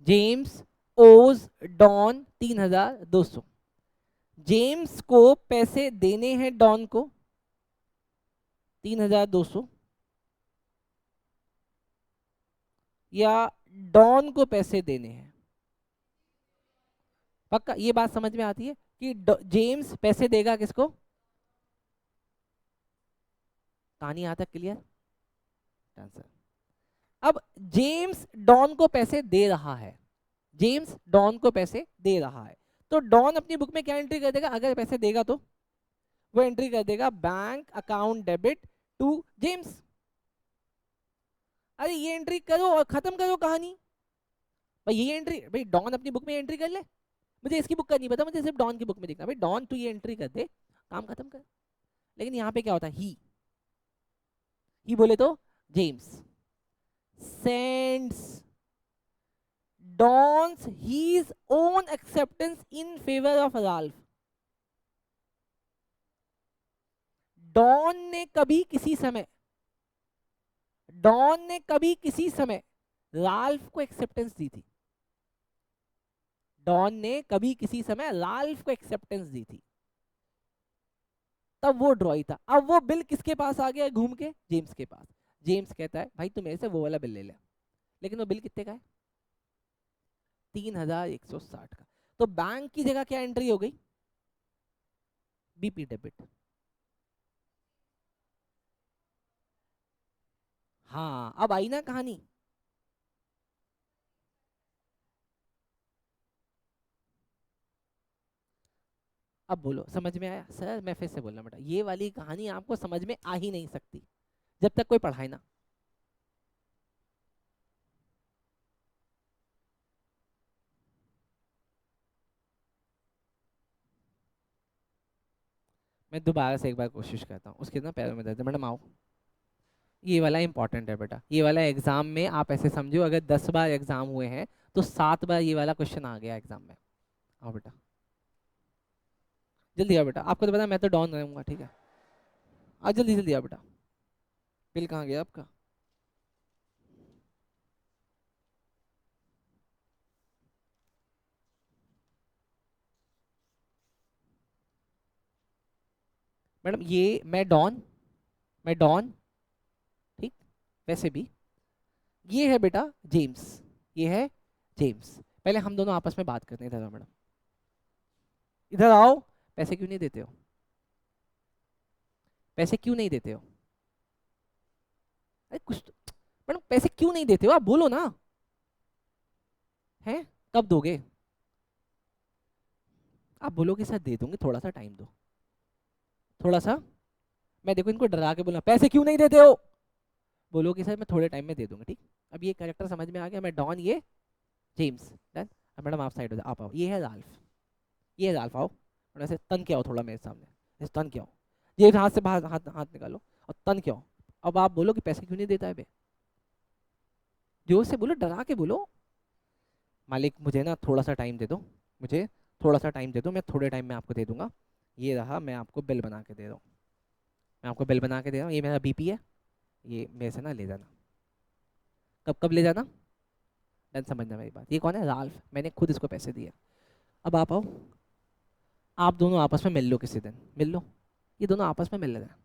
James owes Don 3,200। James को पैसे देने हैं डॉन को 3,200। या डॉन को पैसे देने हैं? पक्का ये बात समझ में आती है कि जेम्स पैसे देगा किसको? कहानी यहाँ तक क्लियर? आंसर। अब जेम्स डॉन को पैसे दे रहा है, जेम्स डॉन को पैसे दे रहा है, तो डॉन अपनी बुक में क्या एंट्री कर देगा? अगर पैसे देगा तो वो एंट्री कर देगा bank account debit to James. अरे ये एंट्री करो और खत्म करो कहानी। भाई ये एंट्री, भाई डॉन अपनी बुक में एंट्री कर ले, मुझे इसकी बुक का नहीं पता, मुझे सिर्फ डॉन की बुक में दिखना, भाई डॉन तू ये एंट्री कर दे, काम खत्म कर। लेकिन यहाँ पे क्या होता है, ही बोले तो James sends Don's his own acceptance in favor of Ralph। Don ने कभी किसी समय, डॉन ने कभी किसी समय राल्फ को एक्सेप्टेंस दी थी, डॉन ने कभी किसी समय राल्फ को एक्सेप्टेंस दी थी, तब वो ड्रॉई था। अब वो बिल किसके पास आ गया घूम के? जेम्स के पास। जेम्स कहता है भाई तू मेरे से वो वाला बिल ले ले, लेकिन वो बिल कितने का है? 3160 का। तो बैंक की जगह क्या एंट्री हो गई? BP debit. हाँ अब आई ना कहानी। अब बोलो समझ में आया? सर मैं फिर से बोल रहा बेटा, ये वाली कहानी आपको समझ में आ ही नहीं सकती जब तक कोई पढ़ाए ना। मैं दोबारा से एक बार कोशिश करता हूँ, उसके ना पैरों में दर्द है, मैडम आओ। ये वाला इंपॉर्टेंट है बेटा, ये वाला एग्जाम में आप ऐसे समझो, अगर 10 बार एग्जाम हुए हैं तो 7 बार ये वाला क्वेश्चन आ गया एग्जाम में। आओ बेटा जल्दी आओ बेटा, आपको तो पता मैं तो डाउन रहूंगा, ठीक है? आज जल्दी जल्दी आओ बेटा। बिल कहाँ गया आपका? मैडम ये मैं डॉन, ठीक, वैसे भी ये है बेटा जेम्स, ये है जेम्स। पहले हम दोनों आपस में बात करते हैं, इधर आओ मैडम, इधर आओ। पैसे क्यों नहीं देते हो? पैसे क्यों नहीं देते हो? अरे कुछ तो, मैडम पैसे क्यों नहीं देते हो आप बोलो ना, हैं कब दोगे? आप बोलोगे सर दे दूंगे, थोड़ा सा टाइम दो, थोड़ा सा। मैं देखो इनको डरा के बोला पैसे क्यों नहीं देते हो, बोलोगे सर मैं थोड़े टाइम में दे दूंगा, ठीक। अब ये कैरेक्टर समझ में आ गया, मैं डॉन, ये जेम्स, डन। अब मैडम आप साइड हो जाओ, आप आओ, ये है राल्फ, ये है राल्फ, आओ मैडम ऐसे तन के आओ थोड़ा मेरे सामने, ऐसे तन के आओ, ये हाथ से बाहर हाथ हाथ निकालो और तन के आओ। अब आप बोलो कि पैसे क्यों नहीं देता है बे, जोर से बोलो, डरा के बोलो, मालिक मुझे ना थोड़ा सा टाइम दे दो, मुझे थोड़ा सा टाइम दे दो, मैं थोड़े टाइम में आपको दे दूंगा। ये रहा, मैं आपको बिल बना के दे रहा हूँ, मैं आपको बिल बना के दे रहा हूँ, ये मेरा बीपी है, ये मेरे से ना ले जाना। कब कब ले जाना? डन, समझना मेरी बात। ये कौन है? राल्फ, मैंने खुद इसको पैसे दिए। अब आप आओ, आप दोनों आपस में मिल लो, किसी दिन मिल लो, ये दोनों आपस में मिल रहे हैं,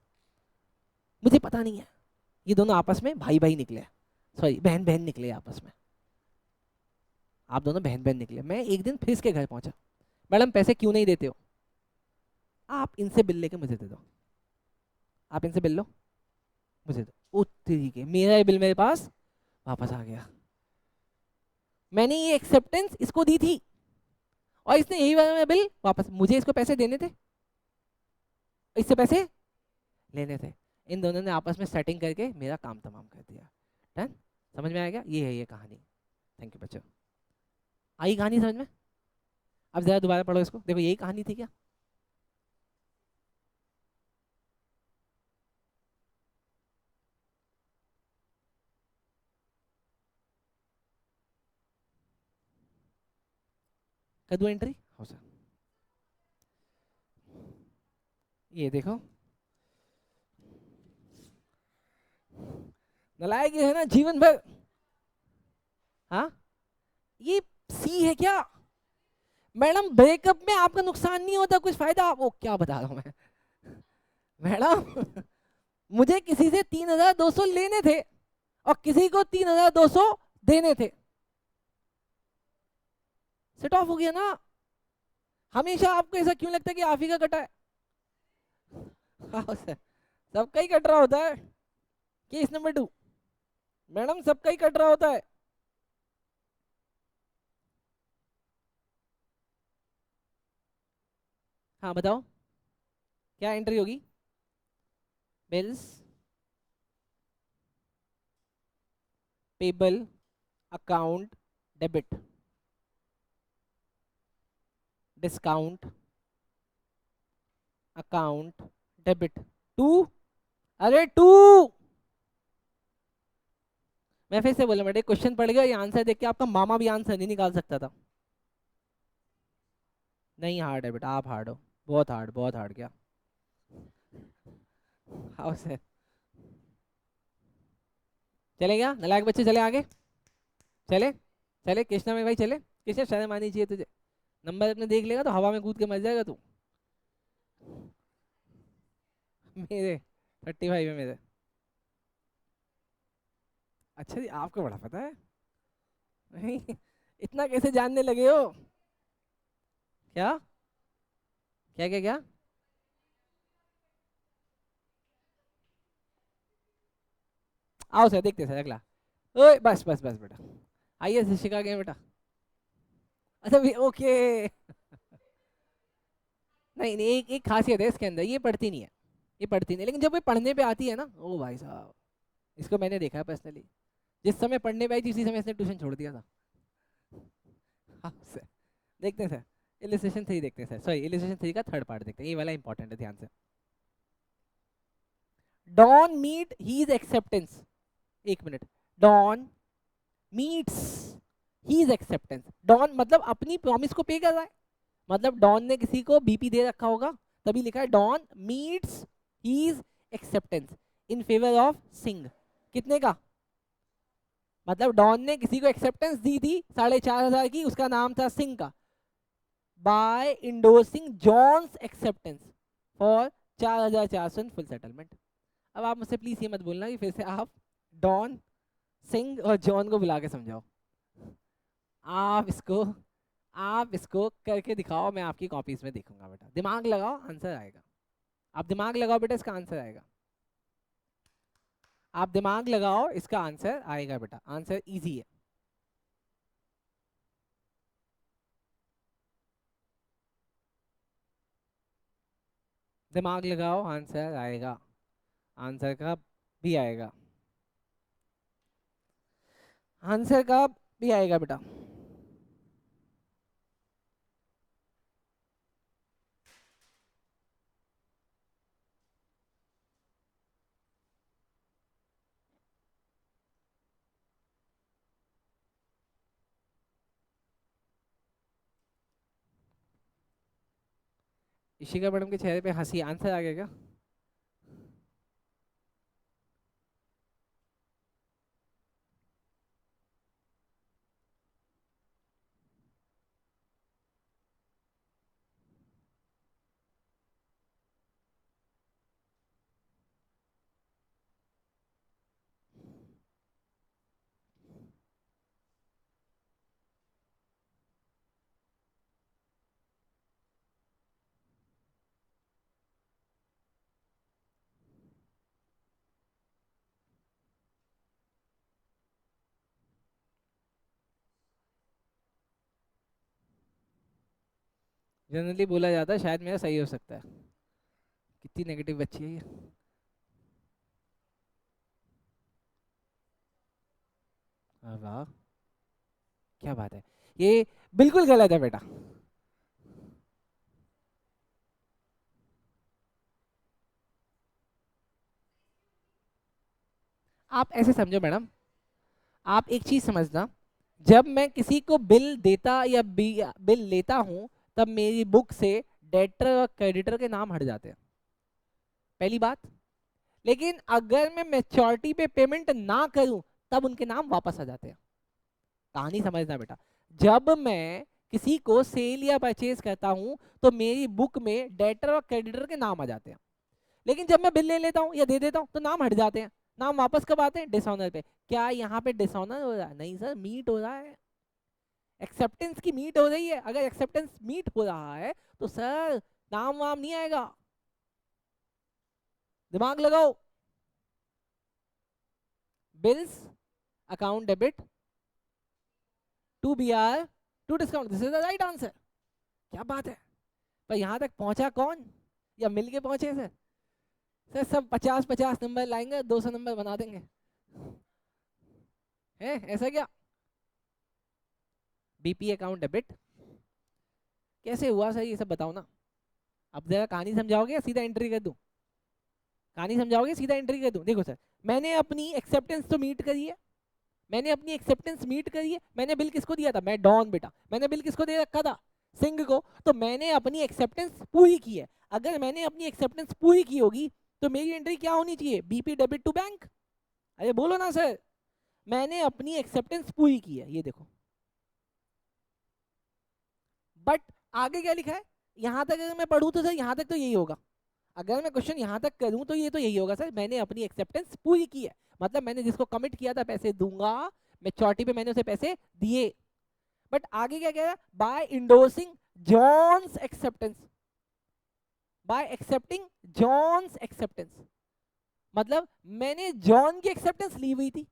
मुझे पता नहीं है, ये दोनों आपस में भाई भाई निकले, सॉरी बहन बहन निकले आपस में, आप दोनों बहन बहन निकले। मैं एक दिन फिर इसके घर पहुंचा, मैडम पैसे क्यों नहीं देते हो? आप इनसे बिल लेके मुझे दे दो, आप इनसे बिल लो मुझे दो। ओ तरीके, मेरा ये बिल मेरे पास वापस आ गया, मैंने ये एक्सेप्टेंस इसको दी थी और इसने यही वाला बिल वापस, मुझे इसको पैसे देने थे, इससे पैसे लेने थे, इन दोनों ने आपस में सेटिंग करके मेरा काम तमाम कर दिया। डन, समझ में आ गया? ये है ये कहानी। थैंक यू बच्चों, आई कहानी समझ में? अब जरा दोबारा पढ़ो इसको, देखो यही कहानी थी क्या? कर दूं एंट्री? हो सर, ये देखो, नलायक ये है ना जीवन भर। हाँ ये सी है क्या? मैडम ब्रेकअप में आपका नुकसान नहीं होता, कुछ फायदा, वो क्या बता रहा हूं मैं मैडम मुझे किसी से 3200 लेने थे और किसी को 3200 देने थे, सेट ऑफ हो गया ना। हमेशा आपको ऐसा क्यों लगता है कि आप ही का कटा है? हाँ सर, सबका ही कट रहा होता है। केस नंबर 2, मैडम सबका ही कट रहा होता है। हाँ बताओ, क्या एंट्री होगी? Bills, payable, account, debit, discount, account, debit. To, अरे टू। मैं फिर से बोला बेटे, क्वेश्चन पढ़ गया, ये आंसर देख के आपका मामा भी आंसर नहीं निकाल सकता था। नहीं हार्ड है बेटा, आप हार्ड हो, बहुत हार्ड, बहुत हार्ड। क्या हाउ से चले गया नलायक बच्चे, चले आगे, चले चले कृष्णा में भाई, चले कृष्णा, शर्म आनी चाहिए तुझे। नंबर अपने देख लेगा तो हवा में कूद के मर जाएगा तू। मेरे 35 है मेरे। अच्छा जी, आपको बड़ा पता है। नहीं, इतना कैसे जानने लगे हो? क्या क्या क्या क्या? आओ सर, देखते सर अगला। ओए बस बस बस बेटा, आइए शिक्षिका गए बेटा। अच्छा भी ओके। नहीं नहीं, एक एक खासियत है इसके अंदर, ये पढ़ती नहीं है, ये पढ़ती नहीं, लेकिन जब ये पढ़ने पे आती है ना, ओ भाई साहब, इसको मैंने देखा है पर्सनली। जिस समय पढ़ने पे आई थी उसी समय इसने ट्यूशन छोड़ दिया था। हाँ सर, देखते हैं सर, इलिस्ट्रेशन 3 देखते हैं सर, सॉरी इलिस्ट्रेशन 3 का थर्ड पार्ट देखते हैं, ये वाला इंपॉर्टेंट है, ध्यान से। डॉन मीट हीज एक्सेप्टेंस, एक minute, Don meets his acceptance. Don मतलब अपनी प्रॉमिस को पे कर रहा है, मतलब डॉन ने किसी को बीपी दे रखा होगा, तभी लिखा है Don meets his acceptance in favour of Singh. कितने का? मतलब डॉन ने किसी को एक्सेप्टेंस दी थी 4,500 की, उसका नाम था सिंह का, by endorsing John's acceptance for 4,400 in full settlement. अब आप मुझसे प्लीज ये मत बोलना कि फिर से आप डॉन, सिंह और जॉन को बुला के समझाओ। आप इसको आप इसको करके दिखाओ, मैं आपकी कॉपीज में देखूंगा बेटा, दिमाग लगाओ आंसर आएगा। आप दिमाग लगाओ बेटा, इसका आंसर आएगा। आप दिमाग लगाओ, इसका आंसर आएगा बेटा, आंसर इजी है। दिमाग लगाओ, आंसर आएगा, आंसर का भी आएगा, आंसर का भी आएगा बेटा। इशिका मैडम के चेहरे पे हंसी, आंसर आ गया क्या? जनरली बोला जाता है, शायद मेरा सही हो सकता है। कितनी नेगेटिव बच्ची है ये। वाह, क्या बात है, ये बिल्कुल गलत है बेटा। आप ऐसे समझो मैडम, आप एक चीज समझना, जब मैं किसी को बिल देता या बिल लेता हूं, तब मेरी बुक से डेटर और क्रेडिटर के नाम हट जाते हैं, पहली बात। लेकिन अगर मैं मेच्योरिटी पे पेमेंट ना करूं, तब उनके नाम वापस आ जाते हैं। कहानी समझना बेटा, जब मैं किसी को सेल या परचेज करता हूं, तो मेरी बुक में डेटर और क्रेडिटर के नाम आ जाते हैं, लेकिन जब मैं बिल ले लेता हूं या दे देता हूं तो नाम हट जाते हैं। नाम वापस कब आते हैं? डिसऑनर पे। क्या यहाँ पे डिसऑनर हो रहा है? नहीं सर, मीट हो रहा है, एक्सेप्टेंस की मीट हो रही है। अगर एक्सेप्टेंस मीट हो रहा है तो सर नाम वाम नहीं आएगा, दिमाग लगाओ। Bills account debit to B R to discount, this is the right answer. क्या बात है। पर यहाँ तक पहुंचा कौन, या मिलके पहुंचे सर? सर सब 50-50 नंबर लाएंगे, 200 नंबर बना देंगे, है ऐसा क्या? बीपी अकाउंट डेबिट कैसे हुआ सर, ये सब बताओ ना। अब जरा कहानी समझाओगे या सीधा एंट्री कर दूं? कहानी समझाओगे सीधा एंट्री कर दूं? देखो सर, मैंने अपनी एक्सेप्टेंस तो मीट करी है, मैंने अपनी एक्सेप्टेंस मीट करी है। मैंने बिल किसको दिया था? मैं डॉन बेटा, मैंने बिल किसको दे रखा था? सिंह को। तो मैंने अपनी एक्सेप्टेंस पूरी की है। अगर मैंने अपनी एक्सेप्टेंस पूरी की होगी तो मेरी एंट्री क्या होनी चाहिए? BP debit to bank. अरे बोलो ना सर, मैंने अपनी एक्सेप्टेंस पूरी की है, ये देखो। बट आगे क्या लिखा है? यहां तक अगर मैं पढ़ूं तो सर यहां तक तो यही होगा। अगर मैं क्वेश्चन यहां तक करूं तो ये तो यही होगा सर, मैंने अपनी एक्सेप्टेंस पूरी की है, मतलब मैंने जिसको कमिट किया था पैसे दूंगा, मैच्योरिटी पे मैंने उसे पैसे दिए। बट आगे क्या कह रहा है? By endorsing John's acceptance, by accepting John's acceptance, मतलब मैंने जॉन की एक्सेप्टेंस ली हुई थी,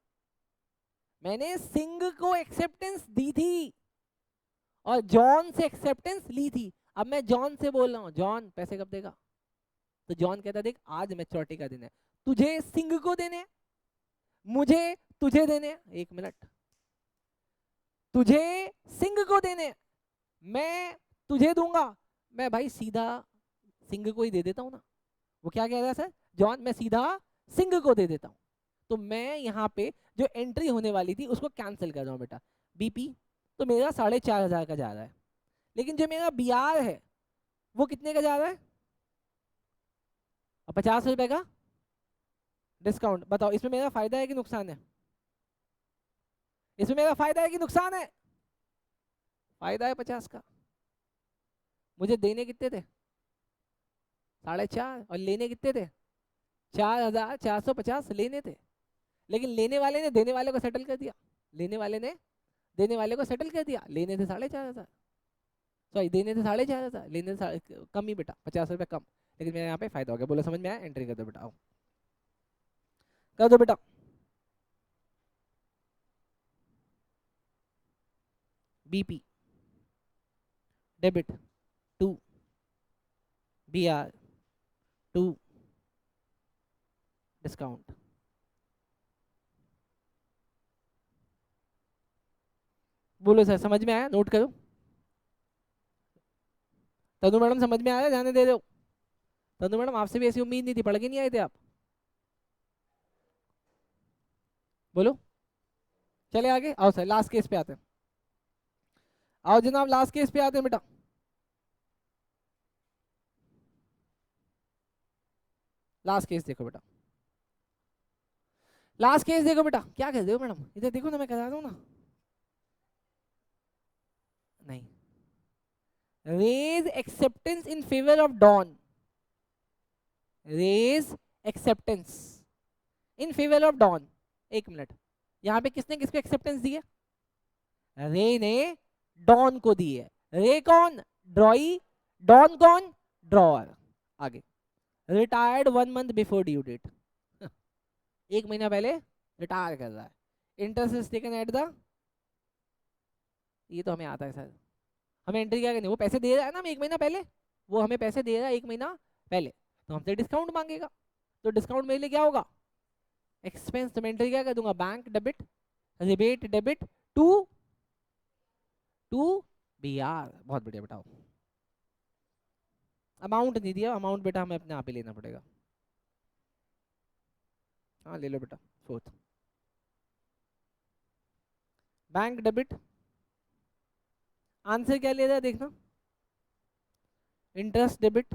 मैंने सिंह को एक्सेप्टेंस दी थी और जॉन से एक्सेप्टेंस ली थी। अब मैं जॉन से बोल रहा हूँ, जॉन पैसे कब देगा? तो जॉन कहता देख आज मैच्योरिटी का दिन है, तुझे सिंह को देने हैं, मुझे तुझे देने हैं। एक मिनट, तुझे सिंह को देने हैं, मैं तुझे दूंगा। मैं भाई सीधा सिंह को ही दे देता हूँ ना। वो क्या कह रहा है सर? जॉन मैं सीधा सिंह को दे देता हूँ। तो मैं यहाँ पे जो एंट्री होने वाली थी उसको कैंसिल कर रहा हूँ बेटा। बीपी तो मेरा 4,500 का जा रहा है, लेकिन जो मेरा बीआर है वो कितने का जा रहा है? और 50 रुपए का डिस्काउंट। बताओ इसमें मेरा फायदा है कि नुकसान है? इसमें मेरा फायदा है कि नुकसान है? फायदा है 50 का। मुझे देने कितने थे? 4,500, और लेने कितने थे? 4,450 लेने थे। लेकिन लेने वाले ने देने वाले को सेटल कर दिया, लेने वाले ने देने वाले को सेटल कर दिया। लेने थे 4,500, सॉरी देने थे 4,500, लेने थे कम ही बेटा, 50 रुपये कम। लेकिन मेरे यहाँ पे फायदा हो गया। बोलो समझ में आया? एंट्री कर दो बेटा, आओ कर दो बेटा। BP debit to BR to discount. बोलो सर समझ में आया? नोट करो। तनु मैडम समझ में आया? जाने दे दो। तनु मैडम आपसे भी ऐसी उम्मीद नहीं थी, पढ़ के नहीं आए थे आप? बोलो। चले आगे, आओ सर लास्ट केस पे आते हैं। आओ जनाब लास्ट केस पे आते हैं बेटा। लास्ट केस देखो बेटा, लास्ट केस देखो बेटा। क्या कहते हो मैडम? इधर देखो ना, मैं करा रहा हूँ ना। नहीं, Ray's acceptance in favour of Don, Ray's acceptance in favour of Don. एक मिनट, यहाँ पे किसने किसको एक्सेप्टेंस दी है? रे ने डॉन को दी है। रे कौन? ड्रॉई। डॉन कौन? ड्रॉअर। आगे, retired 1 month before due date, 1 महीना पहले रिटायर कर रहा है। Interest is taken at the, ये तो हमें आता है सर। हमें एंट्री क्या करनी? वो पैसे दे रहा है ना हमें 1 महीना पहले, वो हमें पैसे दे रहा है 1 महीना पहले, तो हमसे डिस्काउंट मांगेगा। तो डिस्काउंट मेरे लिए क्या होगा? एक्सपेंस। तो मैं एंट्री क्या कर दूंगा? Bank debit, rebate debit to to BR. बहुत बढ़िया बेटा। अमाउंट नहीं दिया, अमाउंट बेटा हमें अपने आप ही लेना पड़ेगा। हाँ ले लो बेटा। फोर्थ, बैंक डेबिट, आंसर क्या ले रहा है देखना? Interest debit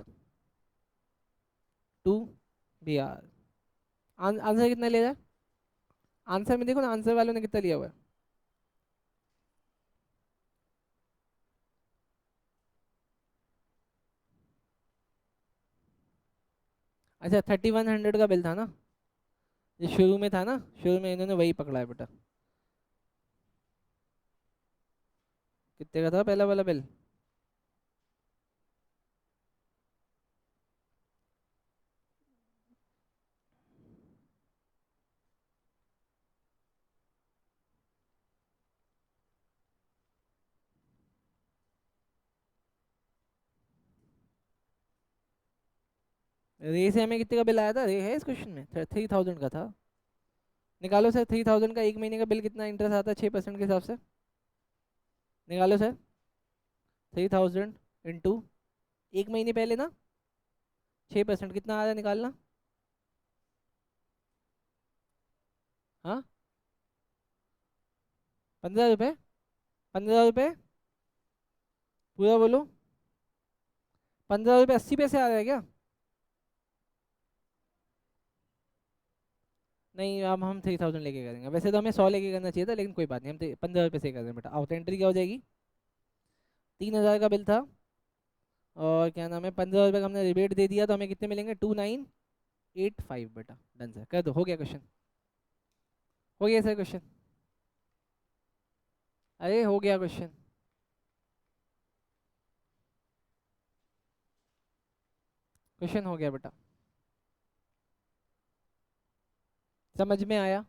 to BR. Answer कितना ले रहा है? आंसर में देखो ना, आंसर वालों ने कितना लिया हुआ है। अच्छा 3,100 का बिल था ना, ये शुरू में था ना, शुरू में इन्होंने वही पकड़ा है बेटा। कितने का था पहला वाला बिल? रे से हमें कितने का बिल आया था? रे है इस क्वेश्चन में? 3000 का था। निकालो सर, 3000 का एक महीने का बिल कितना इंटरेस्ट आता है 6% के हिसाब से? निकालो सर। 3000 इंटू एक महीने पहले ना 6% कितना आ रहा है, निकालना। हाँ, 15 रुपये। 15 रुपये पूरा बोलो। 15 रुपये 80 पैसे आ रहा है क्या? नहीं, अब हम 3000 लेके करेंगे। वैसे तो हमें 100 लेके करना चाहिए था, लेकिन कोई बात नहीं, हम 15 रुपये से कर रहे हैं बेटा। आउट एंट्री क्या हो जाएगी? 3000 का बिल था, और क्या नाम है, 15 रुपये का हमने रिबेट दे दिया, तो हमें कितने मिलेंगे? 2985 बेटा। डन सर, कर दो, हो गया क्वेश्चन। हो गया सर क्वेश्चन। अरे हो गया क्वेश्चन। क्वेश्चन हो गया बेटा। समझ में आया?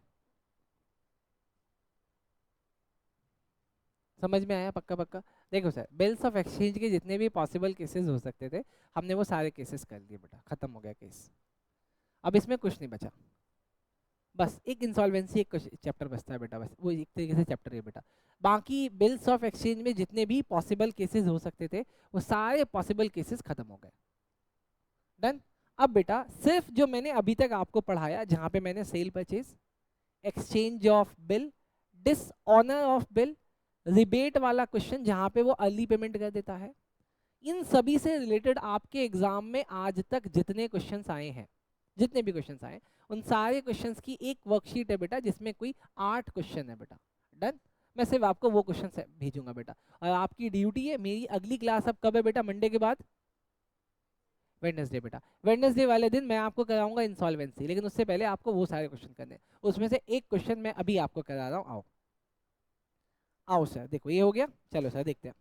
समझ में आया पक्का पक्का? देखो सर, बिल्स ऑफ एक्सचेंज के जितने भी पॉसिबल केसेस हो सकते थे, हमने वो सारे केसेस कर लिए बेटा, खत्म हो गया केस। अब इसमें कुछ नहीं बचा, बस एक इंसॉल्वेंसी एक चैप्टर बचता है बेटा, बस वो एक तरीके से चैप्टर है बेटा। बाकी बिल्स ऑफ एक्सचेंज में जितने भी पॉसिबल केसेस हो सकते थे, वो सारे पॉसिबल केसेस खत्म हो गए। डन। अब बेटा सिर्फ जो मैंने अभी तक आपको पढ़ाया, जहाँ पे मैंने cell purchase, exchange of bill, dishonour of bill, rebate वाला क्वेश्चन जहाँ पे वो अर्ली पेमेंट कर देता है, इन सभी से रिलेटेड आपके एग्जाम में आज तक जितने क्वेश्चंस आए हैं, जितने भी क्वेश्चंस आए, उन सारे क्वेश्चंस की एक वर्कशीट है बेटा, जिसमें कोई 8 क्वेश्चन है बेटा। डन। मैं सिर्फ आपको वो क्वेश्चन भेजूंगा बेटा, और आपकी ड्यूटी है, मेरी अगली क्लास अब कब है बेटा? मंडे के बाद वेडनेसडे बेटा। वेडनेसडे वाले दिन मैं आपको कराऊंगा इंसॉल्वेंसी, लेकिन उससे पहले आपको वो सारे क्वेश्चन करने हैं। उसमें से एक क्वेश्चन मैं अभी आपको करा रहा हूँ, आओ। आओ सर, देखो ये हो गया, चलो सर देखते हैं।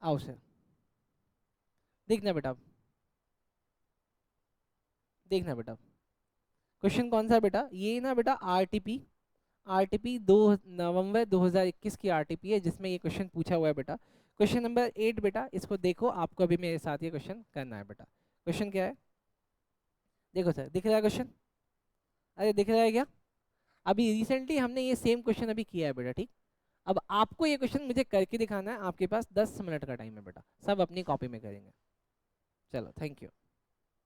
आओ सर, देखना बेटा, देखना बेटा। क्वेश्चन कौन सा है बेटा? ये ना बेटा आरटीपी, आरटीपी 2 नवंबर 2021 की आरटीपी है, जिसमें ये क्वेश्चन पूछा हुआ है बेटा। क्वेश्चन नंबर 8 बेटा, इसको देखो, आपको अभी मेरे साथ ये क्वेश्चन करना है बेटा। क्वेश्चन क्या है? देखो सर, दिख रहा है क्वेश्चन? अरे दिख रहा है क्या? अभी रिसेंटली हमने ये सेम क्वेश्चन अभी किया है बेटा, ठीक। अब आपको ये क्वेश्चन मुझे करके दिखाना है, आपके पास 10 मिनट का टाइम है बेटा, सब अपनी कॉपी में करेंगे। चलो, थैंक यू।